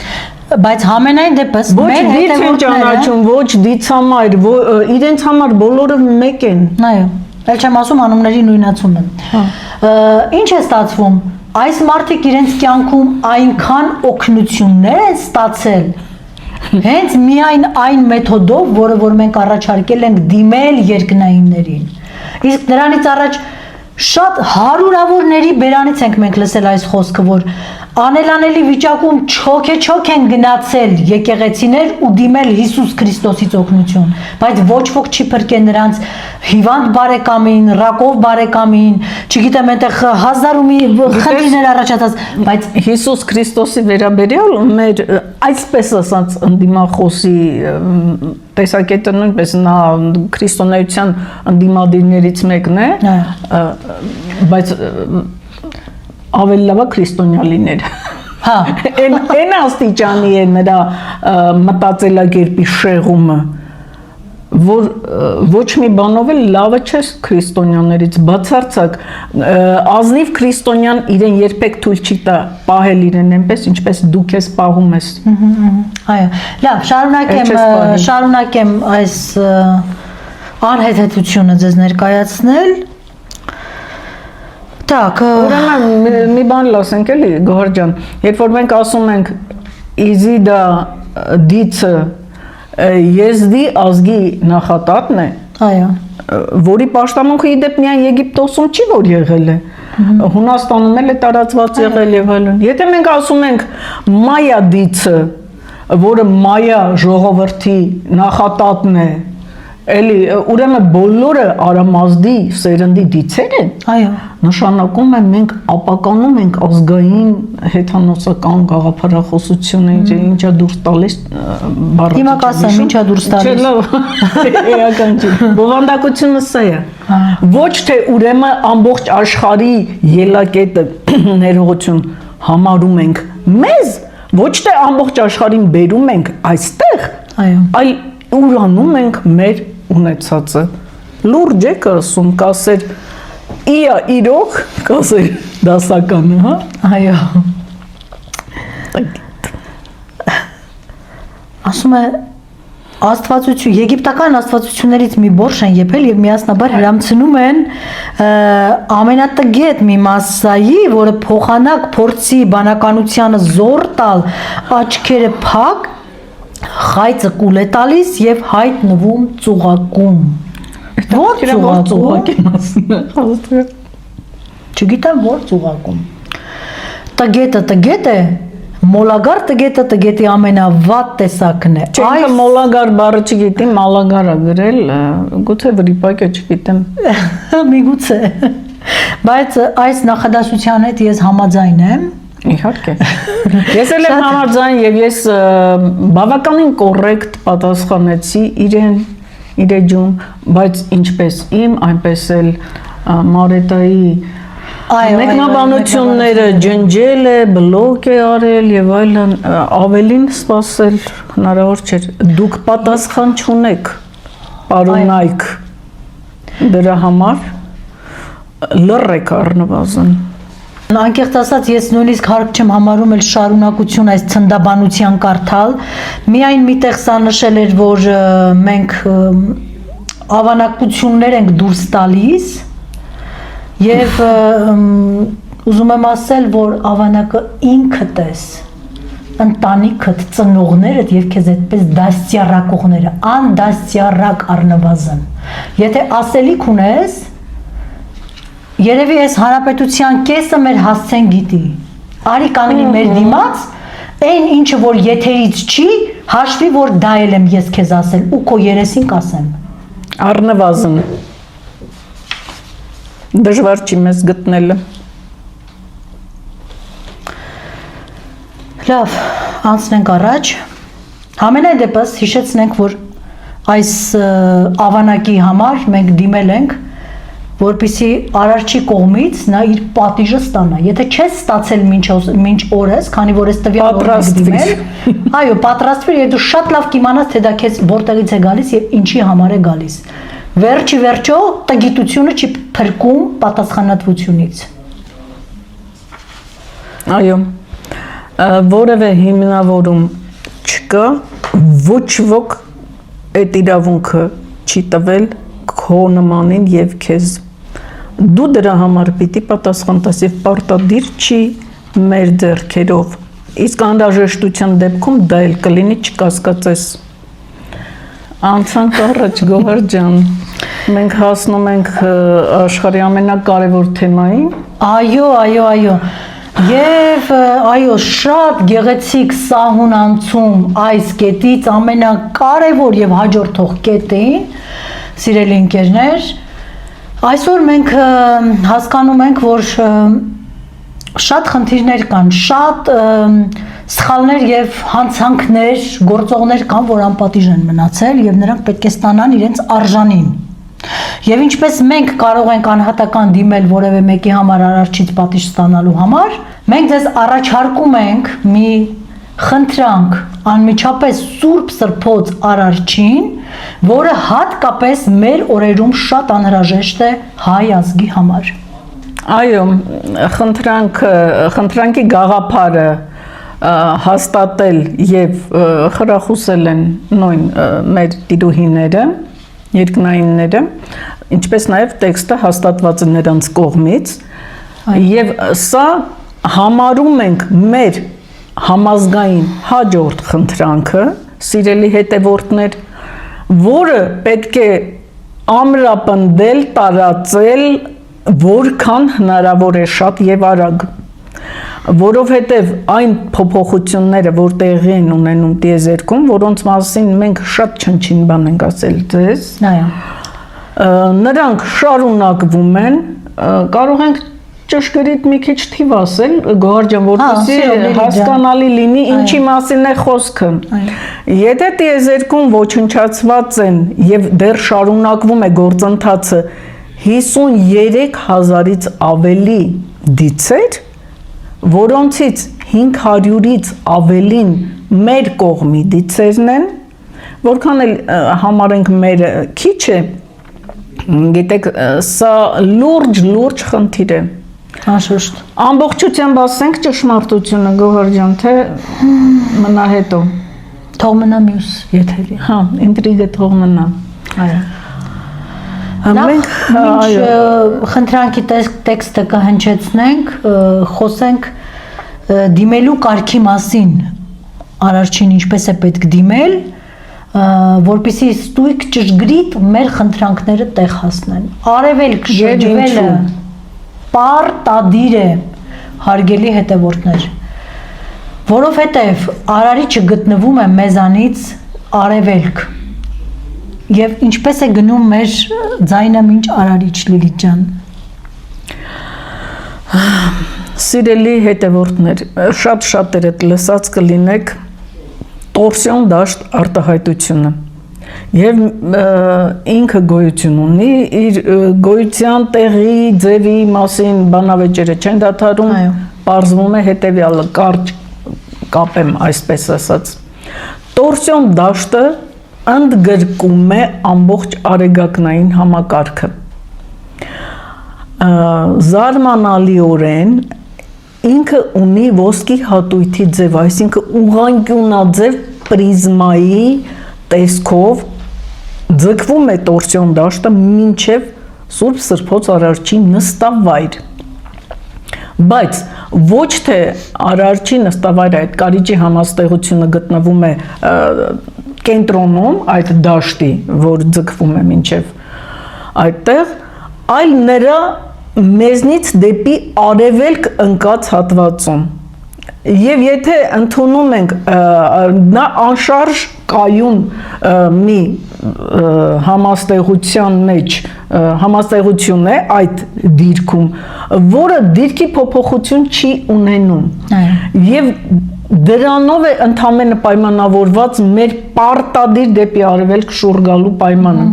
Բայց համենայն դեպս մեր հետևորդները ոչ դիցամայր, իրենց համար բոլորը մեկ են։ Այո, ել չեմ ասում անունների նույնացում են։ Ինչ է ստացվում։ Այս մարդիկ իրենց կյանքում այնքան օգնություններ են ստացել, հենց միայն այն մեթոդով, որը որ մենք առաջարկել ենք դիմել երկնայիններին։ Իսկ դրանից առաջ շատ հարյուրավորների բերանից ենք մենք լսել այս խոսքը, որ անելանելի վիճակում չոք են գնացել եկեղեցիներ ու դիմել Հիսուս Քրիստոսից օգնություն, բայց ոչ ոք չի փրկել նրանց հիվանդ բարեկամին, ռակով բարեկամին, չգիտեմ, այնտեղ հազար ու մի խնդիրներ առաջացած, բայց Հիսուս Քրիստոսի վերաբերյալ մեր այսպես ասած ընդդիմախոսի տեսակետը նույնպես նա քրիստոնեության ընդդիմադիրներից մեկն է, բայց ավելի լավա քրիստոնյա լիներ։ Հա, այն աստիճանի է նրա մտածելակերպի շեղումը, որ ոչ մի բանով էլ լավը չէ քրիստոնյաներից, բացարձակ ազնիվ քրիստոնյան իրեն երբեք թույլ չի տա պահել իրեն այնպես, ինչպես դու քեզ պահում ես։ Այո, լավ, շարունակեմ այս անհեթեթությունը ձեզ ներկայացնել։ Так, ուրեմն մի բան լսենք էլի, Գոհար ջան, երբ որ մենք ասում ենք Իզիդա դիցը Եզդի ազգի նախատատն է, այո, որի պաշտամունքը իդեպ միայն Եգիպտոսում չի որ եղել է, Հունաստանում էլ է տարածված եղել եւ այլն։ Եթե մենք ասում ենք Մայա դիցը, որը մայա ժողովրդի նախատատն է, էլի ուրեմն բոլորը Արամազդի սերնդի դիցեր են։ Այո։ Նշանակում է մենք ապականում ենք ազգային հեթանոսական գաղափարախոսությունը, ինչա դուրս տալիս բառը։ Հիմա կասեմ, ինչա դուրս տալիս։ Էական չի։ Բովանդակությունը սա է։ Ոչ թե ուրեմն ամբողջ աշխարհի ելակետը ներողություն համարում ենք մեզ, ոչ թե ամբողջ աշխարհին բերում ենք այստեղ, այլ ուրանում ենք մեր ունեցածը։ Լուրջ է ասում, կասեր իա իրոք, կասեր դասականը, հա։ Այո։ Ասում է աստվածություն, եգիպտական աստվածություններից մի բորշ են եփել եւ միասնաբար հրամցնում են ամենատգետ մի մասսայի, որը փոխանակ փորձի բանականությանը զոր տալ, աչքերը փակ, խայծը կուլ է տալիս եւ հայտնվում ծուղակում։ Որ ծուղակի մասն է։ Չգիտեմ որ ծուղակում։ Տգետը մոլագար տգետի ամենավատ տեսակն է։ Չէ, մոլագար բառը չգիտի, մալագար է գրել, գուցե վրիպակը չգիտեմ։ Միգուցե։ Բայց այս նախադասության հետ ես համաձայն եմ։ Իհարկե։ Ես էլ եմ համաձայն եւ ես բավականին կոռեկտ պատասխանեցի իր ջում, բայց ինչպես իմ, այնպես էլ Մարետայի մեկնաբանությունները ջնջել է, բլոկ է արել եւ այլն, ավելին սпасել հնարավոր չէր։ Դուք պատասխան չունեք, պարոնայք, դրա համար լռեք առնվազն։ Անկեղծ ասած ես նույնիսկ հարկ չեմ համարում էլ շարունակություն այս ցնդաբանության կարդալ, միայն միտեղ սա նշել էր, որ մենք ավանակություններ ենք դուրս տալիս եւ ուզում եմ ասել, որ ավանակը ինքդ ես, ընտանիքդ, ծնողներդ եւ քեզ այդպես դաստիարակողները, անդաստիարակ առնվազն։ Եթե ասելիք ունես, երևի այս հանրապետության կեսը մեր հասցեն գիտի։ Արի կանգնի մեր դիմաց, այն ինչը որ եթերից չի, հաշվի որ դա էլ եմ ես քեզ ասել ու քո երեսին կասեմ։ Առնվազն դժվար չի մեզ գտնելը։ Լավ, անցնենք առաջ։ Համենայն դեպս հիշեցնենք, որ այս ավանակի համար մենք դիմել ենք, որպեսզի արարչի կողմից նա իր պատիժը ստանա։ Եթե չես ստացել մինչ օրս, քանի որ այս տվյալ օրը դիմել, այո, պատրաստվիր եւ դու շատ լավ կիմանաս, թե դա քեզ որտեղից է գալիս եւ ինչի համար է գալիս։ Վերջո տգիտությունը չի փրկում պատասխանատվությունից։ Այո, որևէ հիմնավորում չկա, ոչ ոք այդ իրավունքը չի տվել քո նմանին եւ քեզ։ Դու դրա համար պիտի պատասխան տաս եւ պարտադիր չի մեր ձեռքերով։ Իսկ անհրաժեշտության դեպքում դա էլ կլինի չկասկածես։ Անցանք առաջ Գոհար ջան։ Մենք հասնում ենք աշխարհի ամենակարևոր թեմային։ Այո։ Եվ այո, շատ գեղեցիկ սահուն անցում այս կետից ամենակարևոր եւ հաջորդող կետին, սիրելի ընկերներ, այսօր մենք հասկանում ենք, որ շատ խնդիրներ կան, շատ սխալներ եւ հանցանքներ, գործողներ կան, որ անպատիժ են մնացել եւ նրանք պետք է ստանան իրենց արժանին։ Եվ ինչպես մենք կարող ենք անհատական դիմել որևէ մեկի համար արարչից պատիժ ստանալու համար, մենք ձեզ առաջարկում ենք մի խնդրանք անմիջապես Սուրբ Սրբոց արարչին, որը հատկապես մեր օրերում շատ անհրաժեշտ է հայ ազգի համար։ Այո, խնդրանքի գաղափարը հաստատել եւ խրախուսել են նույն մեր տիրուհիները, երկնայինները, ինչպես նաև տեքստը հաստատված է նրանց կողմից, եւ սա համարում ենք մեր համազգային հաջորդ խնդրանքը, սիրելի հետևորդներ, որը պետք է ամրապնդել, տարածել, որքան հնարավոր է շատ եւ արագ։ որովհետև այն փոփոխությունները, որ տեղի են ունենում տիեզերքում, որոնց մասին մենք շատ չնչին բան ենք ասել ձեզ, նրանք շարունակվում են, կարող ենք ճշգրիտ մի քիչ թիվ ասել, Գոհար ջան, որպեսզի հասկանալի լինի ինչի մասին է խոսքը։ Եթե տիեզերքում ոչնչացված են եւ դեռ շարունակվում է գործընթացը 53,000-ից ավելի դիցեր, որոնցից 500-ից ավելին մեր կողմի դիցերն են, որքան էլ համարենք մեր քիչ է, գիտեք, սա լուրջ խնդիր է։ Անշուշտ։ Ամբողջությամբ ասենք ճշմարտությունը, Գոհար ջան, թե մնա հետո։ Թող մնա մյուս եթերի։ Հա, ինտրիգը թող մնա։ Այո։ Մենք խնդրանքի տեքստը կհնչեցնենք, խոսենք դիմելու կարգի մասին, Արարչին ինչպես է պետք դիմել, որպեսզի ստույգ ճշգրիտ մեր խնդրանքները տեղ հասնեն։ Արևելք շրջվելը պարտադիր է, հարգելի հետևորդներ, որովհետև Արարիչը գտնվում է մեզանից արևելք եւ ինչպես է գնում մեր ձայնը մինչ Արարիչ Լիլիթ ջան։ Սիրելի հետևորդներ, շատ լսած կլինեք տորսիոն դաշտ արտահայտությունը եւ ինքը գոյություն ունի, իր գոյության տեղի, ձևի մասին բանավեճերը չեն դադարում, պարզվում է հետեւյալը, կարճ կապեմ այսպես ասած։ Տորսիոն դաշտը ընդգրկում է ամբողջ արեգակնային համակարգը։ Զարմանալիորեն ինքը ունի ոսկի հատույթի ձև, այսինքն ուղղանկյունաձև պրիզմայի տեսքով ձգվում է տորսիոն դաշտը մինչև Սուրբ Սրբոց Արարչի նստավայր։ Բայց ոչ թե Արարչի նստավայրը, այդ կարիճի համաստեղությունը գտնվում է կենտրոնում այդ դաշտի, որ ձգվում է մինչև այդտեղ, այլ նրա մեզնից դեպի արևելք ընկած հատվածում։ Եվ եթե ընդունում ենք նա անշարժ կայուն մի համաստեղության մեջ համաստեղություն է այդ դիրքում, որը դիրքի փոփոխություն չի ունենում։ Եվ դրանով է ընդամենը պայմանավորված մեր պարտադիր դեպի արևելք շուռ գալու պայմանը։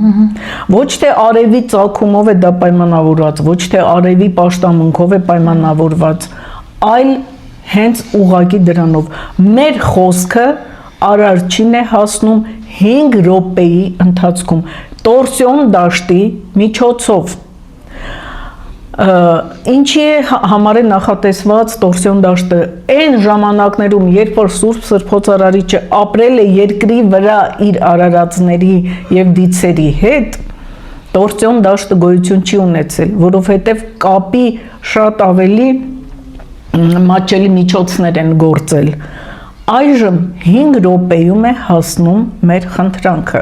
Ոչ թե արևի ծագումով է դա պայմանավորված, ոչ թե արևի պաշտամունքով է պայմանավորված, այլ հենց ուղղակի դրանով։ Մեր խոսքը Արարչին է հասնում 5 րոպեի ընթացքում տորսիոն դաշտի միջոցով։ Ինչի է համար է նախատեսված տորսիոն դաշտը այն ժամանակներում, երբ որ Սուրբ Սրբոց Արարիչը ապրել է երկրի վրա իր արարածների եւ դիցերի հետ, տորսիոն դաշտը գոյություն չի ունեցել, որովհետեւ կապի շատ ավելի մատչելի միջոցներ են գործել։ Այժմ 5 րոպեում է հասնում մեր խնդրանքը։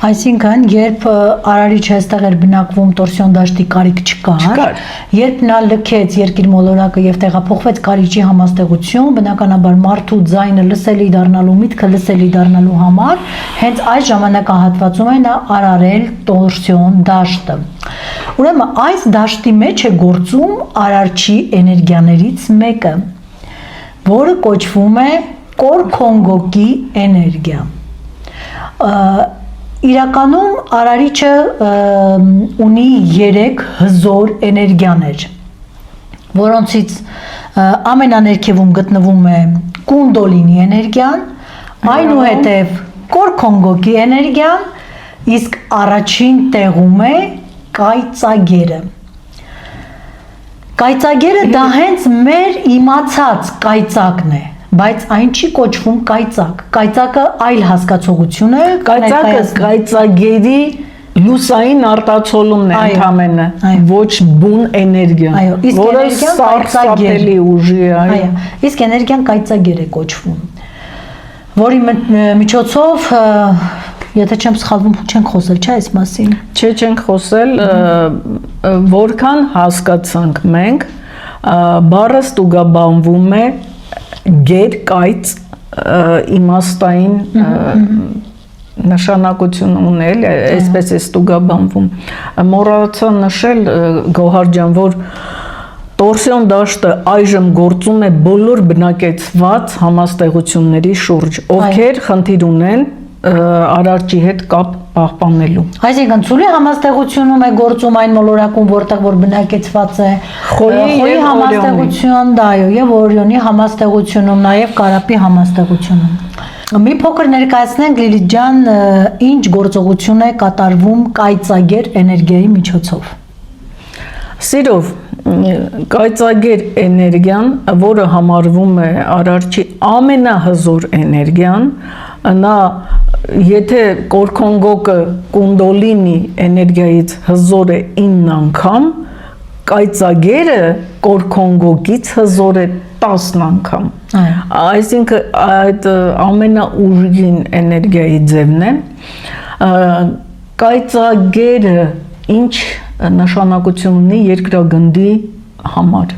Այսինքն, երբ Արարիչը այստեղ էր բնակվում, տորսիոն դաշտի կարիք չկար, երբ նա լքեց երկիր մոլորակը եւ տեղափոխվեց կարիճի համաստեղություն, բնականաբար մարդու ձայնը լսելի դառնալու, միտքը լսելի դառնալու համար, հենց այս ժամանակահատվածում է նա արարել տորսիոն դաշտը։ Ուրեմն այս դաշտի մեջ է գործում Արարչի էներգիաներից մեկը, որը կոչվում է Կորքոնգոկի էներգիա։ Իրականում Արարիչը ունի 3 հզոր էներգիաներ, որոնցից ամենաներքևում գտնվում է Կունդոլինի էներգիան, այնուհետև Կորքոնգոկի էներգիան, իսկ առաջին տեղում է կայծագերը։ Կայծագերը դա հենց մեր իմացած կայծակն է, բայց այն չի կոչվում կայծակ։ Կայծակը այլ հասկացողություն է, կայծագերի լուսային արտացոլումն է ընդամենը, ոչ բուն էներգիա, որը սարսափելի ուժի է։ Իսկ էներգիան կայծագեր է կոչվում, որի միջոցով, եթե չեմ սխալվում, չենք խոսել, չէ՞ այս մասին։ Չէ, չենք խոսել, որքան հասկացանք մենք, բառը ստուգաբանվում է գեր կայծ իմաստային նշանակություն ունել, այսպես է ստուգաբանվում։ Մոռացա նշել Գոհար ջան, որ տորսիոն դաշտը այժմ գործում է բոլոր բնակեցված համաստեղությունների շուրջ, ովքեր խնդիր ունեն արարչի հետ կապ պահպանելու։ Այսինքն ցուլի համաստեղությունում է գործում այն մոլորակում, որտեղ որ բնակեցված է խոյի համաստեղություն, դայո, եւ Օրիոնի համաստեղությունում, նաեւ Կարապի համաստեղությունում։ Մի փոքր ներկայացնենք Լիլիթ ջան, ինչ գործողություն է կատարվում կայծագեր էներգիայի միջոցով։ Սիրով, կայծագեր էներգիան, որը համարվում է արարչի ամենահզոր էներգիան, նա եթե կորքոնգոկը կունդոլինի էներգիայից հզոր է 9 անգամ, կայծագերը կորքոնգոկից հզոր է 10 անգամ։ Այսինքն այդ ամենաուժգին էներգիայի ձևն է։ Կայծագերը ինչ նշանակություն ունի երկրագնդի համար։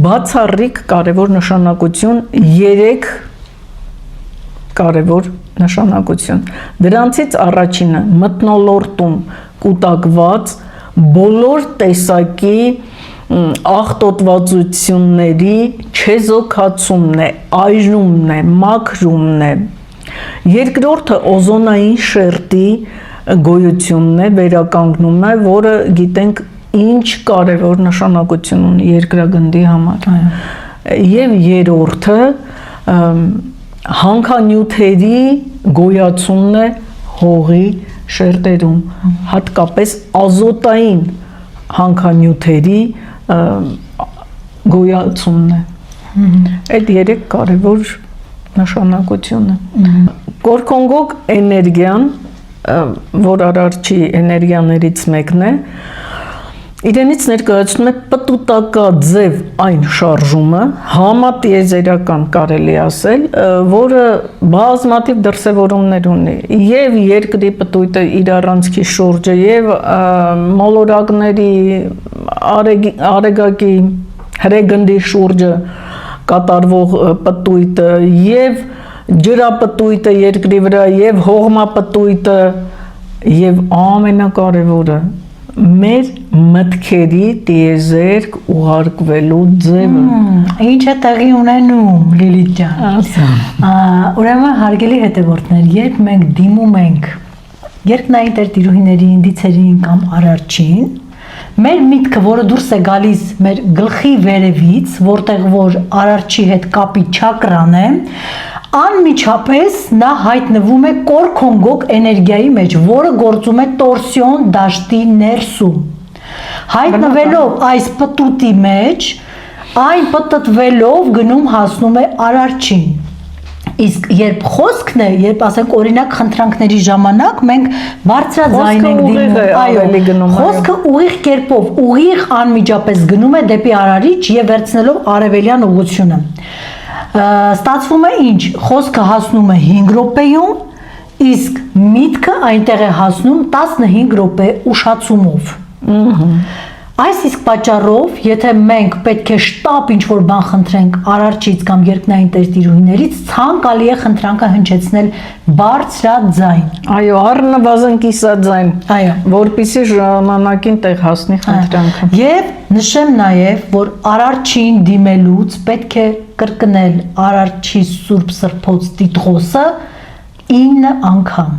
Բացառիկ կարևոր նշանակություն 3 կարևոր նշանակություն։ Դրանցից առաջինը մթնոլորտում կուտակված բոլոր տեսակի աղտոտվածությունների չեզոքացումն է, այրումն է, մաքրումն է։ Երկրորդը օզոնային շերտի գոյությունն է, վերականգնում է, որը գիտենք ինչ կարևոր նշանակություն ունի երկրագնդի համար։ Եվ երրորդը հանքանյութերի գոյացումն է հողի շերտերում, հատկապես ազոտային հանքանյութերի գոյացումն է։ Այդ 3 կարևոր նշանակությունը։ Կորքոնգոկ էներգիան, որ արարչի էներգիաներից մեկն է, իրենից ներկայացնում է պտուտակաձև այն շարժումը, համատիեզերական կարելի ասել, որը բազմաթիվ դրսևորումներ ունի, եւ երկրի պտույտը իր առանցքի շուրջը, եւ մոլորակների արեգակի հրեգնդի շուրջը կատարվող պտույտը, եւ ջրապտույտը երկրի վրա, եւ հողմապտույտը, եւ ամենակարևորը մեր մտքերի տիեզերք ուղարկվելու ձևը։ Ինչ է տեղի ունենում, Լիլիթ ջան։ Ուրեմն հարգելի հետևորդներ, երբ մենք դիմում ենք երկնային տերտիրուհիներին, դիցերին կամ արարչին, մեր միտքը, որը դուրս է գալիս մեր գլխի վերևից, որտեղ որ արարչի հետ կապի չակրան է, անմիջապես նա հայտնվում է կորքոնգոկ էներգիայի մեջ, որը գործում է տորսիոն դաշտի ներսում։ Հայտնվելով այս պտուտի մեջ, այն պտտվելով գնում հասնում է արարչին։ Իսկ երբ խոսքն է, երբ ասենք օրինակ խնդրանքների ժամանակ մենք բարձրաձայն ենք դիմում, խոսքը ուղիղ կերպով, ուղիղ անմիջապես գնում է դեպի արարիչ եւ վերցնելով արևելյան ուղղությունը։ Ստացվում է ինչ, խոսքը հասնում է 5 րոպեում, իսկ միտքը այնտեղ է հասնում 15 րոպե ուշացումով։ Այս իսկ պատճառով, եթե մենք պետք է շտապ ինչ-որ բան խնդրենք արարչից կամ երկնային տերտիրուհիներից, ցանկալի է խնդրանքը հնչեցնել բարձրաձայն։ Այո, առնվազն կիսաձայն, որպեսզի ժամանակին տեղ հասնի խնդրանքը։ Եվ նշեմ նաև, որ արարչին դիմելուց պետք է կրկնել արարչի Սուրբ Սրբոց տիտղոսը 9 անգամ։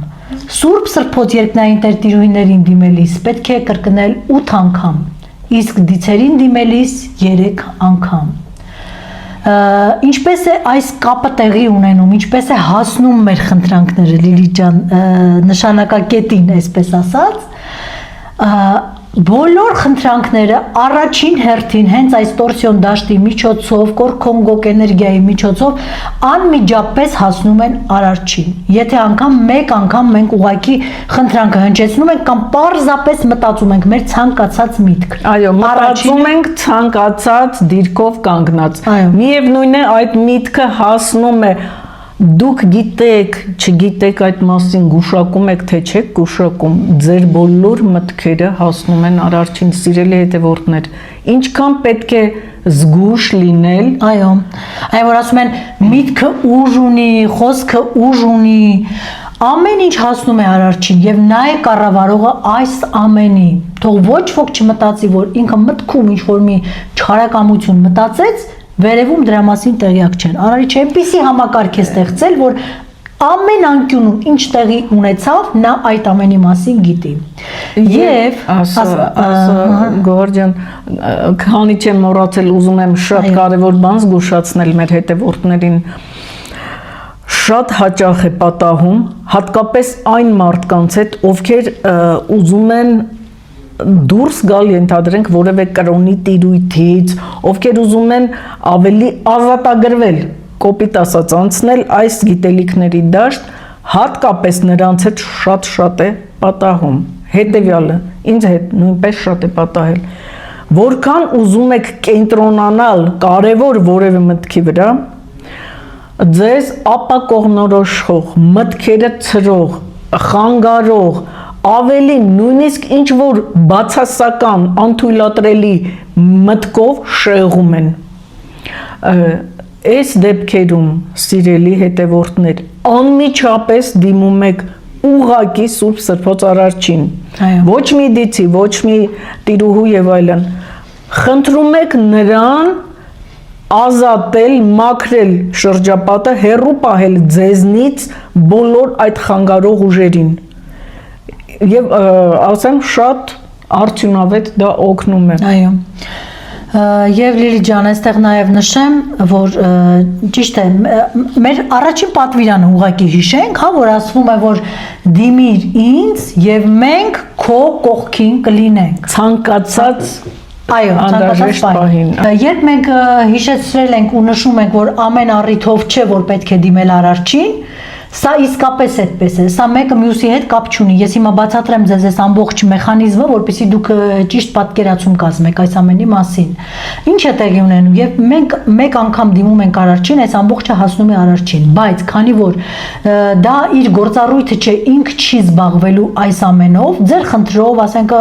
Սուրբ Սրբոց երկնային տերտիրուհիներին դիմելիս պետք է կրկնել 8 անգամ, իսկ դիցերին դիմելիս 3 անգամ։ Ինչպես է այս կապը տեղի ունենում, ինչպես է հասնում մեր խնդրանքները, Լիլիթ ջան, նշանակակետին, այսպես ասած, բոլոր խնդրանքները առաջին հերթին հենց այս տորսիոն դաշտի միջոցով, կորքոնգոկ էներգիայի միջոցով անմիջապես հասնում են արարչին։ Եթե անգամ մեկ անգամ մենք ուղղակի խնդրանքը հնչեցնում ենք կամ պարզապես մտածում ենք մեր ցանկացած միտք։ Այո, մտածում ենք ցանկացած դիրքով կանգնած։ Միևնույն է, այդ միտքը հասնում է, դուք գիտեք, չգիտեք այդ մասին, գուշակում եք, թե չեք գուշակում, ձեր բոլոր մտքերը հասնում են արարչին, սիրելի հետևորդներ, ինչքան պետք է զգուշ լինել։ Այո, այո, որ ասում են միտքը ուժ ունի, խոսքը ուժ ունի, ամեն ինչ հասնում է Արարչին եւ նա է կառավարողը այս ամենի։ Թող ոչ ոք չմտածի, որ ինքը մտքում ինչ որ մի չարակամություն մտածեց, վերևում դրա մասին տեղյակ չեն։ Արարիչը այնպիսի համակարգ է ստեղծել, որ ամեն անկյունում ինչ տեղի ունեցավ, նա այդ ամենի մասին գիտի։ Եվ Գոհար ջան, քանի չեմ մոռացել, ուզում եմ շատ կարևոր բան զգուշացնել մեր հետևորդներին։ Շատ հաճախ է պատահում, հատկապես այն մարդկանց հետ, ովքեր ուզում են դուրս գալ, ենթադրենք, որևէ կրոնի տիրույթից, ովքեր ուզում են ավելի ազատագրվել, կոպիտ ասած, անցնել այս գիտելիքների դաշտ, հատկապես նրանց հետ շատ է պատահում։ Հետևյալը, ինձ հետ նույնպես շատ է պատահել։ Որքան ուզում եք կենտրոնանալ կարևոր որևէ մտքի վրա, ձեզ ապակողնորոշող, մտքերը ցրող, խանգարող, ավելի նույնիսկ ինչ որ բացասական, անթույլատրելի մտքով շեղում են։ Այս դեպքերում, սիրելի հետևորդներ, անմիջապես դիմում եք ուղղակի Սուրբ Սրբոց Արարչին, ոչ մի դիցի, ոչ մի տիրուհու եւ այլն, խնդրում եք նրան ազատել, մաքրել շրջապատը, հեռու պահել ձեզնից բոլոր այդ խանգարող ուժերին։ Եվ ասեմ, շատ արդյունավետ դա օգնում է։ Այո։ Եվ Լիլի ջան, այստեղ նաև նշեմ, որ ճիշտ է, մեր առաջին պատվիրանը ուղղակի հիշենք, հա, որ ասվում է, որ դիմիր ինձ եւ մենք քո կողքին կլինենք։ Ցանկացած Այո, ցանկացած պահին։ Երբ մենք հիշեցրել ենք ու նշում ենք, որ ամեն առիթով չէ, որ պետք է դիմել Արարչին, սա իսկապես այդպես է, սա մեկը մյուսի հետ կապ չունի։ Ես հիմա բացատրեմ ձեզ այս ամբողջ մեխանիզմը, որպեսզի դուք ճիշտ պատկերացում կազմեք այս ամենի մասին։ Ինչ է տեղի ունենում, երբ մենք մեկ անգամ դիմում ենք Արարչին, այս ամբողջը հասնում է Արարչին, բայց քանի որ դա իր գործառույթը չէ, ինքը չի զբաղվելու այս ամենով, ձեր խնդրով, ասենք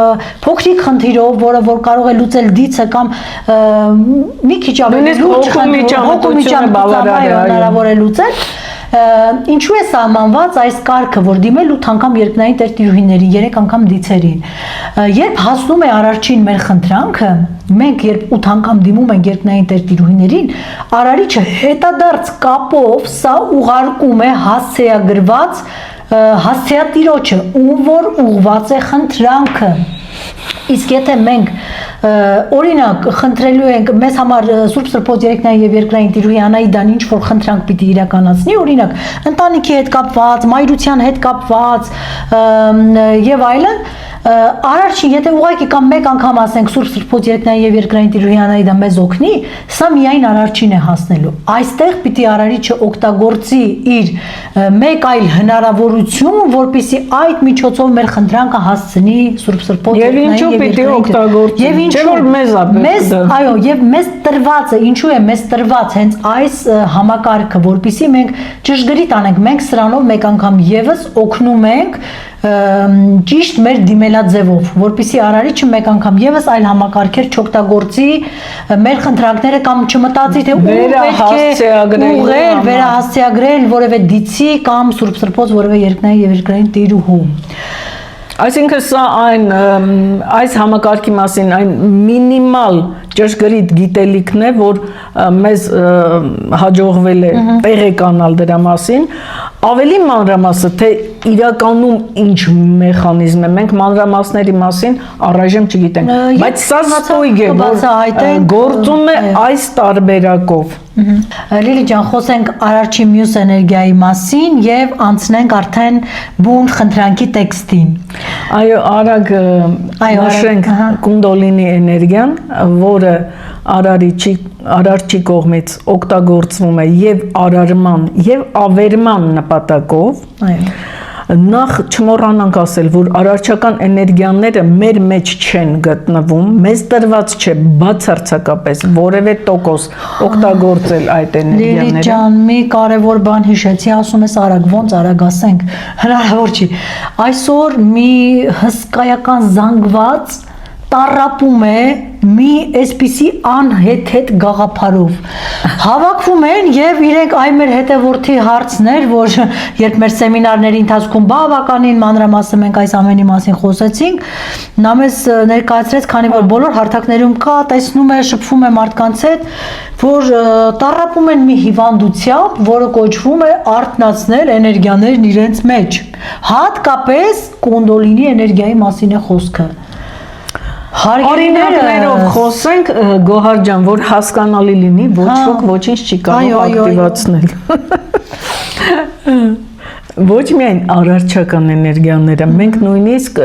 փոքրիկ խնդիրով, որը որ կարող է լուծել դիցը կամ մի քիչ ավելի լուրջ խնդիրով, հնարավոր է լուծել։ Ինչու է սահմանված այս կարգը, որ դիմել 8 անգամ երկնային Տեր տիրուհիներին, 3 անգամ դիցերին։ Երբ հասնում է Արարչին մեր խնդրանքը, մենք երբ 8 անգամ դիմում ենք երկնային Տեր տիրուհիներին, Արարիչը հետադարձ կապով սա ուղարկում է հասցեագրված հասցեատիրոջը, ում որ ուղված է խնդրանքը։ Իսկ եթե մենք օրինակ խնդրելու ենք մեզ համար Սուրբ Սրբոց երկնային եւ երկրային տիրուհի Անահիտան ինչ որ խնդրանք պիտի իրականացնի, օրինակ ընտանիքի հետ կապված, մայրության հետ կապված եւ այլն, Արարչին, եթե ուղղակի կամ մեկ անգամ ասենք Սուրբ Սրբոց երկնային եւ երկրային տիրուհի Անահիտան մեզ օգնի, սա միայն Արարչին է հասնելու։ Այստեղ պիտի Արարիչը օգտագործի իր մեկ այլ հնարավորություն, որպեսզի այդ միջոցով մեր խնդրանքը հասցնի Սուրբ Սրբոց եւ ինչու պիտի օգտագործի։ Եվ ինչու որ մեզ այո, եւ մեզ տրվածը, ինչու է մեզ տրված հենց այս համակարգը, որպեսզի մենք ճշգրիտ անենք, մենք սրանով մեկ անգամ եւս օգնում ենք ճիշտ մեր դիմելաձևով, որպեսզի Արարիչը մեկ անգամ եւս այլ համակարգեր չօգտագործի մեր խնդրանքները կամ չմտածի թե ուղղել վերահասցեագրել որևէ դիցի կամ Սուրբ Սրբոց որևէ երկնային եւ երկրային տիրուհու։ Այսինքն սա այս համակարգի մասին այն մինիմալ ճշգրիտ գիտելիքն է, որ մեզ հաջողվել է տեղեկանալ դրա մասին, ավելի մանրամասը, թե իրականում ինչ մեխանիզմ է, մենք մանրամասների մասին առայժմ չգիտենք, բայց սա ստույգ է, որ գործում է այս տարբերակով։ Լիլի ջան, խոսենք Արարչի մյուս էներգիայի մասին եւ անցնենք արդեն բուն խնդրանքի տեքստին։ Այո, արագ նշենք Կունդոլինի էներգիան, որը Արարչի կողմից օգտագործվում է եւ արարման եւ ավերման նպատակով։ Այո։ Նախ չմոռանանք ասել, որ արարչական էներգիաները մեր մեջ չեն գտնվում, մեզ տրված չէ բացարձակապես որևէ տոկոս օգտագործել այդ էներգիաները։ Լիլի ջան, մի կարևոր բան հիշեցի, ասում ես արագ, ոնց արագ ասենք, հնարավոր չի։ Այսօր մի հսկայական զանգված տառապում է մի այսպիսի անհեթեթ գաղափարով հավաքվում են եւ իրենք այ մեր հետևորդի հարցներ, որ երբ մեր սեմինարների ընթացքում բավականին մանրամասն մենք այս ամենի մասին խոսեցինք, նա մեզ ներկայացրեց, քանի որ բոլոր հարթակներում կա, տեսնում է, շփվում է մարդկանց հետ, որ տառապում են մի հիվանդությամբ, որը կոչվում է արթնացնել էներգիաներն իրենց մեջ։ Հատկապես կունդոլինի էներգիայի մասին է խոսքը։ Օրինակներով խոսենք, Գոհար ջան, որ հասկանալի լինի, ոչ ոք ոչինչ չի կարող ակտիվացնել։ Ոչ միայն արարչական էներգիաները, մենք նույնիսկ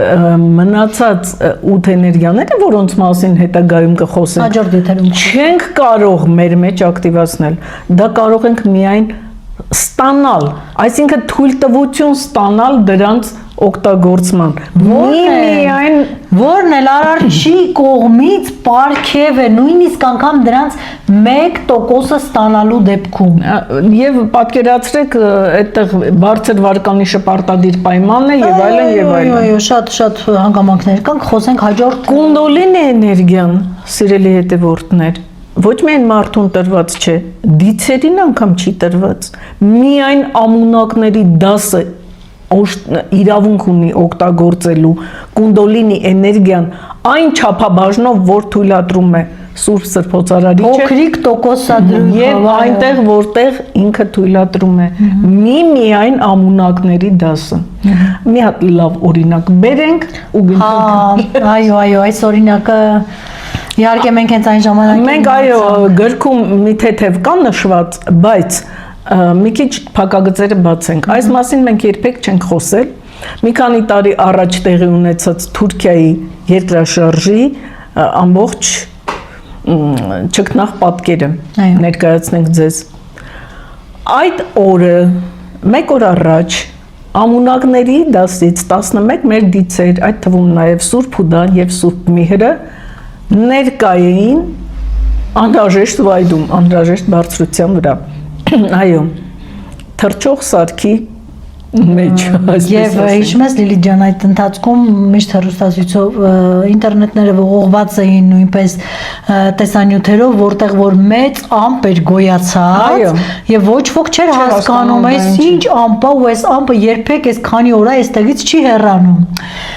մնացած 8 էներգիաները, որոնց մասին հետագայում կխոսենք, հաջորդ եթերում չենք կարող մեր մեջ ակտիվացնել։ Դա կարող ենք միայն ստանալ, այսինքն թույլտվություն ստանալ դրանց օգտագործման։ Որն էլ արարչի կողմից պարգև է, նույնիսկ անգամ դրանց 1% ստանալու դեպքում։ Եվ պատկերացրեք, այդտեղ բարձր վարկանիշը պարտադիր պայմանն է եւ այլն եւ այլն։ Այո, շատ հանգամանքներ կան, խոսենք հաջորդ կունդոլինի էներգիան, սիրելի հետևորդներ, ոչ միայն մարդուն տրված չէ, դիցերին անգամ չի տրված։ Միայն ամունակների դասը իրավունք ունի օգտագործելու կունդոլինի էներգիան այն չափաբաժնով, որ թույլատրում է Սուրբ Սրբոցարարիչը, փոքրիկ տոկոսադրում եւ այնտեղ, որտեղ ինքը թույլատրում է միայն ամունակների դասը։ Մի հատ լավ օրինակ բերենք ու գնանք։ Այո, այս օրինակը իհարկե մենք հենց այն ժամանակին մենք այո գրքում մի թեթև կա նշված, բայց մի քիչ փակագծերը բացենք։ Այս մասին մենք երբեք չենք խոսել։ Մի քանի տարի առաջ տեղի ունեցած Թուրքիայի երկրաշարժի ամբողջ չքնաղ պատկերը ներկայացնենք ձեզ։ Այդ օրը, մեկ օր առաջ, ամունակների դասից 11 մեր դիցեր, այդ թվում նաև Սուրբ Հուդան եւ Սուրբ Միհրը ներկա էին անհրաժեշտ վայրում, անհրաժեշտ բարձրության վրա։ Այո, թռչող սարքի մեջ, եւ հիշում ես Լիլիթ ջան, այդ ընթացքում միշտ հեռուստացույցով ինտերնետները ողողված էին նույնպես տեսանյութերով, որտեղ որ մեծ ամպ էր գոյացած եւ ոչ ոք չէր հասկանում այս ինչ ամպ է ու այս ամպը երբեք այս քանի օր է այստեղից չի հեռանում։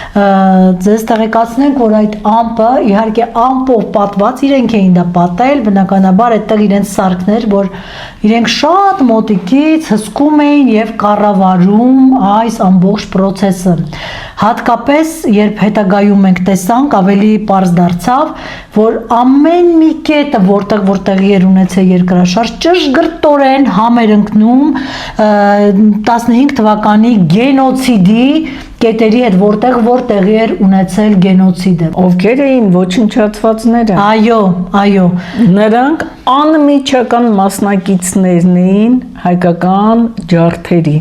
Ձեզ տեղեկացնենք, որ այդ ամպը իհարկե ամպով պատված, իրենք էին դա պատել, բնականաբար այդտեղ իրենց սարքներ, որ իրենք շատ մոտիկից հսկում էին եւ կառավարում այս ամբողջ process-ը։ Հատկապես երբ հետագայում մենք տեսանք, ավելի պարզ դարձավ, որ ամեն մի կետը, որտեղ տեղի էր ունեցել երկրաշարժ, ճշգրտորեն համ էր ընկնում 15 թվականի գենոցիդի կետերի հետ, որտեղ տեղի էր ունեցել գենոցիդը։ Ովքեր էին ոչնչացվածները։ Այո։ Նրանք անմիջական մասնակիցներն էին հայկական ջարդերի։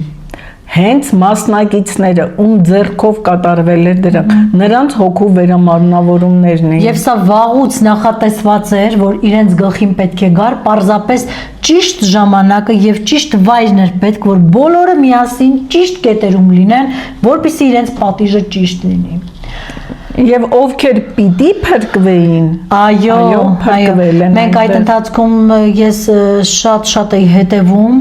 Հենց մասնակիցները, ում ձեռքով կատարվել էր դրանք, նրանց հոգու վերամարմնավորումներն էին։ Եվ սա վաղուց նախատեսված էր, որ իրենց գլխին պետք է գար պարզապես ճիշտ ժամանակը եւ ճիշտ վայրն էր պետք, որ բոլորը միասին ճիշտ կետերում լինեն, որպեսզի իրենց պատիժը ճիշտ լինի։ Եվ ովքեր պիտի փրկվեին, փրկվել են։ Մենք այդ ընթացքում ես շատ էի հետևում,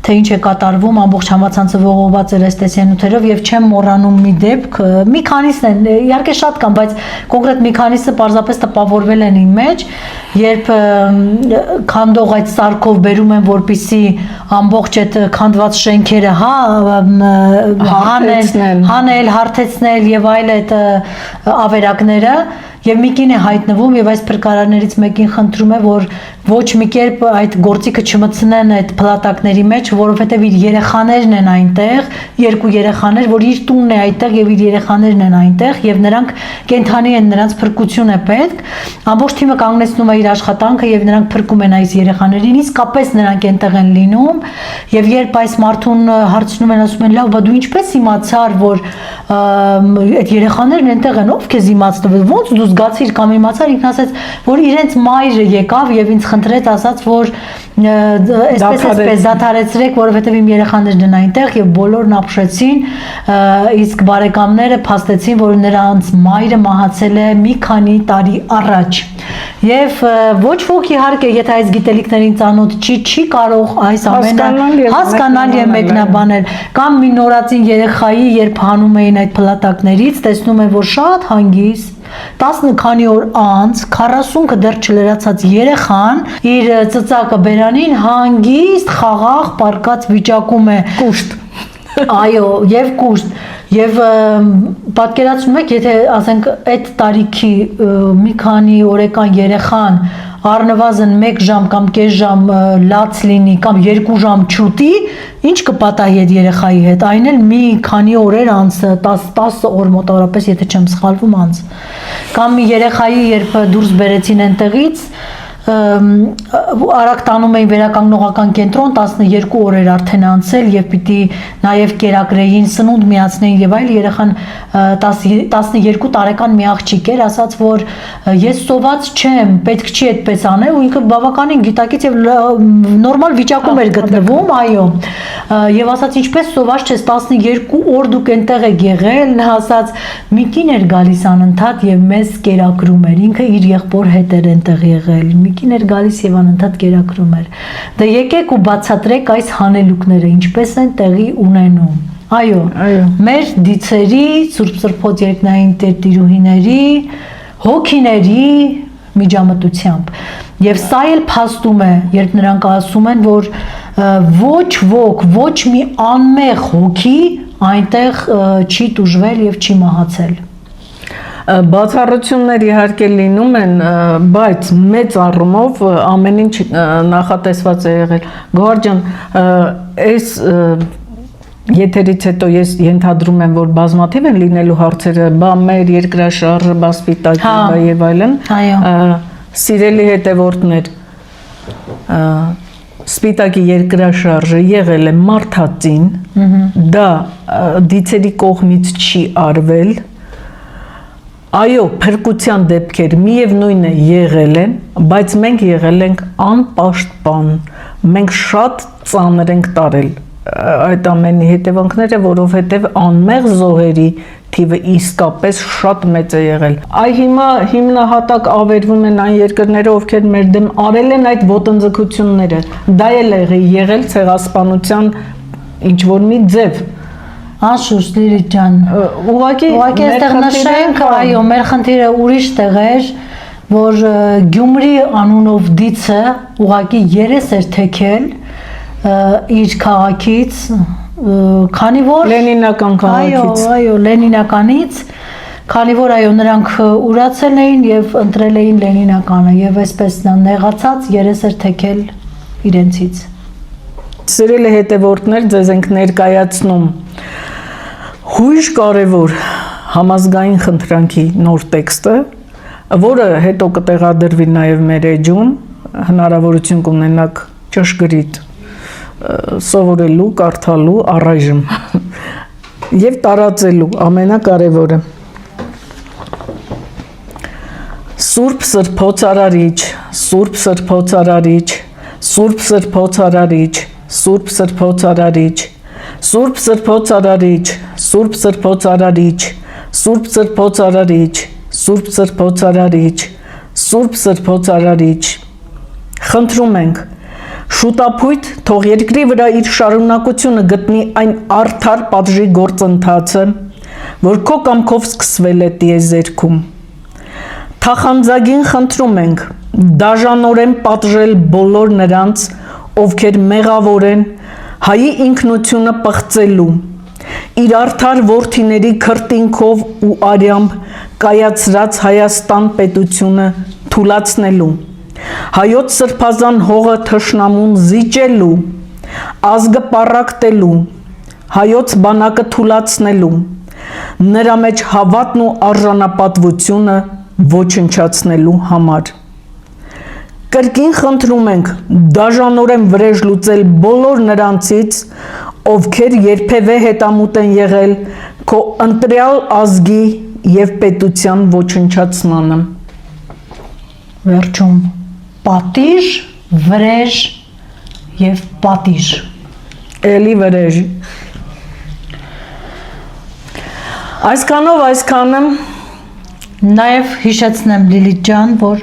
թե ինչ է կատարվում, ամբողջ համացանցը ողողված էր այս տեսանյութերով եւ չեմ մոռանում մի դեպք, մի քանիսն են, իհարկե շատ կան, բայց կոնկրետ մի քանիսը պարզապես տպավորվել են իմ մեջ, երբ քանդող այդ սարքով բերում են, որպիսի ամբողջ այդ քանդված շենքերը հանել, հարթեցնել եւ այլ այդ ավերակները եւ մի կին է հայտնվում եւ այս փրկարարներից մեկին խնդրում է, որ ոչ մի կերպ այդ գործիքը չմտցնեն այդ փլատակների մեջ, որովհետեւ իր երեխաներն են այնտեղ, երկու երեխաներ, որ իր տունն է այդտեղ եւ իր երեխաներն են այնտեղ եւ նրանք կենթանի են, նրանց փրկություն է պետք։ Ամբողջ թիմը կանգնեցնում է իր աշխատանքը եւ նրանք փրկում են այս երեխաներին, իսկապես նրանք այնտեղ են լինում եւ երբ այս մարդուն հարցնում են, ասում են, լավ, բա դու ինչպես իմացար, որ այդ երեխաներն այնտեղ են, ով քեզ իմացնվել, ոնց դու զգացիր կամ իմացար, ինքն ասաց, որ իրենց մայրը եկավ եւ ինձ խնդրեց, ասաց, որ այսպես դադարեցրեք, որովհետեւ իմ երեխաներն են այնտեղ եւ բոլորն ապշեցին, իսկ բարեկամները փաստեցին, որ նրանց մայրը մահացել է մի քանի տարի առաջ։ Եվ ոչ ոք իհարկե, եթե այս գիտելիքներին ծանոթ չի կարող այս ամենը հասկանալ եւ մեկնաբանել, կամ մի նորածին երեխայի, երբ հանում էին այդ փլատակներից, տեսնում են, որ շատ հանգիստ 10 քանի օր անց 40-ը դեռ չլրացած երեխան իր ծծակը բերանին հանգիստ խաղաղ պարկած վիճակում է կուշտ, այո, եւ կուշտ, եւ պատկերացնում եք, եթե ասենք այդ տարիքի մի քանի օրեկան երեխան առնվազն 1 ժամ կամ կես ժամ լաց լինի կամ 2 ժամ չուտի, ինչ կպատահի այդ երեխայի հետ, այն էլ մի քանի օրեր անց, 10 օր մոտավորապես, եթե չեմ սխալվում, անց, կամ մի երեխայի, երբ դուրս բերեցին այնտեղից, արագ տանում էին վերականգնողական կենտրոն, 12 օրեր արդեն անցել եւ պիտի նաեւ կերակրեին, սնունդ միացնեին եւ այլ, երեխան 12 տարեկան մի աղջիկ էր, ասաց, որ ես սոված չեմ, պետք չի այդպես անել, ու ինքը բավականին գիտակից եւ նորմալ վիճակում էր գտնվում, այո, եւ ասաց, ինչպես սոված չես, 12 օր դուք այնտեղ եք եղել, նա ասաց, մի կին էր գալիս անընդհատ եւ մեզ կերակրում էր, ինքը իր եղբոր հետ էր այնտեղ եղել, կին էր գալիս եւ անընդհատ կերակրում էր։ Դե եկեք ու բացատրեք այս հանելուկները ինչպես են տեղի ունենում։ Այո, մեր դիցերի, Սուրբ Սրբոց երկնային տերտիրուհիների, հոգիների միջամտությամբ։ Եվ սա էլ փաստում է, երբ նրանք ասում են, որ ոչ ոք, ոչ մի անմեղ հոգի այնտեղ չի տուժվել եւ չի մահացել։ Բացառություններ իհարկե լինում են, բայց մեծ առումով ամեն ինչ նախատեսված է եղել։ Գոհար ջան, այս եթերից հետո ես ենթադրում եմ, որ բազմաթիվ են լինելու հարցերը, բա մեր երկրաշարժը, բա սպիտակի, բա եւ այլն։ Սիրելի հետևորդներ, սպիտակի երկրաշարժը եղել է մարդածին, դա դիցերի կողմից չի արվել։ Այո, փրկության դեպքեր միևնույն է եղել են, բայց մենք եղել ենք անպաշտպան, մենք շատ ծանր ենք տարել այդ ամենի հետևանքները, որովհետև անմեղ զոհերի թիվը իսկապես շատ մեծ է եղել։ Այ հիմա հիմնահատակ ավերվում են այն երկրները, ովքեր մեր դեմ արել են այդ ոտնձգությունները, դա էլ է եղել ցեղասպանության ինչ որ մի ձև։ Անշուշտ Լիլիթ ջան, ուղղակի այստեղ նշենք, այո, մեր խնդիրը ուրիշ տեղ էր, որ Գյումրի անունով դիցը ուղղակի երես էր թեքել իր քաղաքից, քանի որ Լենինական քաղաքից, այո, Լենինականից, քանի որ այո, նրանք ուրացել էին եւ ընտրել էին Լենինականը եւ այսպես նա նեղացած երես էր թեքել իրենցից։ Սիրելի հետևորդներ, ձեզ ենք ներկայացնում հույժ կարևոր համազգային խնդրանքի նոր տեքստը, որը հետո կտեղադրվի նաև մեր էջում, հնարավորություն կունենաք ճշգրիտ սովորելու, կարդալու առայժմ եւ տարածելու ամենակարևորը։ Սուրբ Սրբոցարարիչ, Սուրբ Սրբոցարարիչ, Սուրբ Սրբոցարարիչ, Սուրբ Սրբոցարարիչ, Սուրբ Սրբոցարարիչ, Սուրբ Սրբոցարարիչ, Սուրբ Սրբոցարարիչ, Սուրբ Սրբոցարարիչ, Սուրբ Սրբոցարարիչ։ Խնդրում ենք, շուտապույտ թող երկրի վրա իր շարունակությունը գտնի այն արդար պատժի գործընթացը, որ քո կամքով սկսվել է տիեզերքում։ Թախանձագին խնդրում ենք դաժանորեն պատժել բոլոր նրանց, ովքեր մեղավոր են հայի ինքնությունը պղծելու, իր արդար որդիների քրտինքով ու արյամբ կայացրած Հայաստան պետությունը թուլացնելու, հայոց սրբազան հողը թշնամուն զիջելու, ազգը պառակտելու, հայոց բանակը թուլացնելու, նրա մեջ հավատն ու արժանապատվությունը ոչնչացնելու համար։ Կրկին խնդրում ենք դաժանորեն վրեժ լուծել բոլոր նրանցից, ովքեր երբևէ հետամուտ են եղել քո ընտրյալ ազգի եւ պետության ոչնչացմանը։ Վերջում պատիժ, վրեժ եւ պատիժ։ Էլի վրեժ։ Այսքանը Նաև հիշեցնեմ Լիլիթ ջան, որ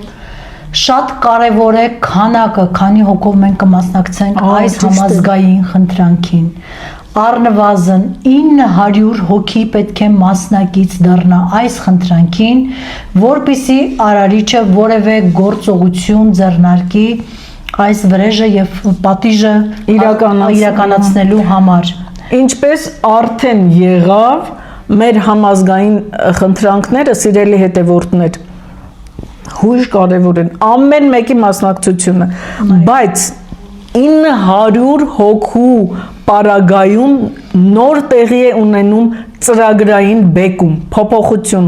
շատ կարևոր է քանակը, քանի հոգով մենք կմասնակցենք այս համազգային խնդրանքին։ Առնվազն 900 հոգի պետք է մասնակից դառնա այս խնդրանքին, որպեսզի արարիչը որևէ գործողություն ձեռնարկի այս վրեժը եւ պատիժը իրականացնելու համար։ Ինչպես արդեն եղավ մեր համազգային խնդրանքները, սիրելի հետևորդներ, հույժ կարևոր են ամեն մեկի մասնակցությունը, բայց 900 հոգու պարագայում նոր տեղի է ունենում ծրագրային բեկում, փոփոխություն,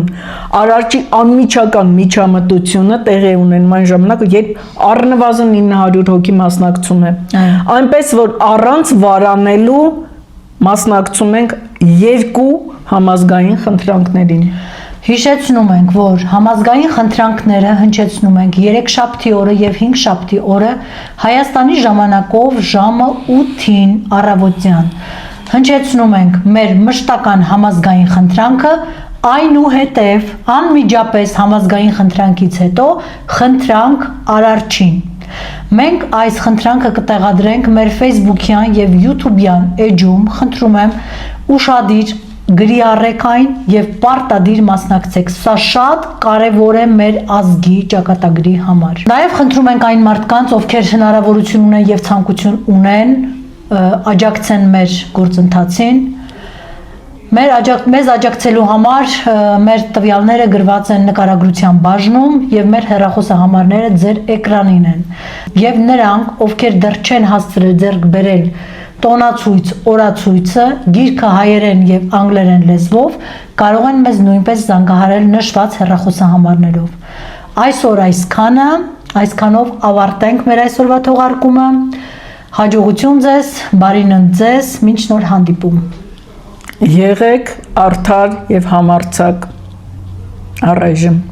արարչի անմիջական միջամտությունը տեղի է ունենում այն ժամանակ, երբ առնվազն 900 հոգի մասնակցում է։ Այնպես որ առանց վարանելու մասնակցում ենք 2 համազգային խնդրանքներին։ Հիշեցնում ենք, որ համազգային խնդրանքները հնչեցնում ենք 3 շաբթի օրը եւ 5 շաբթի օրը Հայաստանի ժամանակով ժամը 8-ին առավոտյան։ Հնչեցնում ենք մեր մշտական համազգային խնդրանքը, այնուհետև անմիջապես համազգային խնդրանքից հետո խնդրանք արարչին։ Մենք այս խնդրանքը կտեղադրենք մեր Facebook-յան եւ YouTube-յան էջում, խնդրում եմ ուշադիր գրի առեք այն եւ պարտադիր մասնակցեք։ Սա շատ կարեւոր է մեր ազգի ճակատագրի համար։ Նաեւ խնդրում ենք այն մարդկանց, ովքեր հնարավորություն ունեն եւ ցանկություն ունեն, աջակցեն մեր գործընթացին։ Մեզ աջակցելու համար մեր տվյալները գրված են նկարագրության բաժնում եւ մեր հեռախոսահամարները ձեր էկրանին են։ Եվ նրանք, ովքեր դեռ չեն հասցրել ձեռք բերել տոնացույց, օրացույցը, գիրքը հայերեն եւ անգլերեն լեզվով, կարող են մեզ նույնպես զանգահարել նշված հեռախոսահամարներով։ Այսօր այսքանով ավարտենք մեր այսօրվա թողարկումը։ Հաջողություն ձեզ, բարին ձեզ, մինչ նոր հանդիպում։ Եղեք արդար եւ համարձակ առայժմ։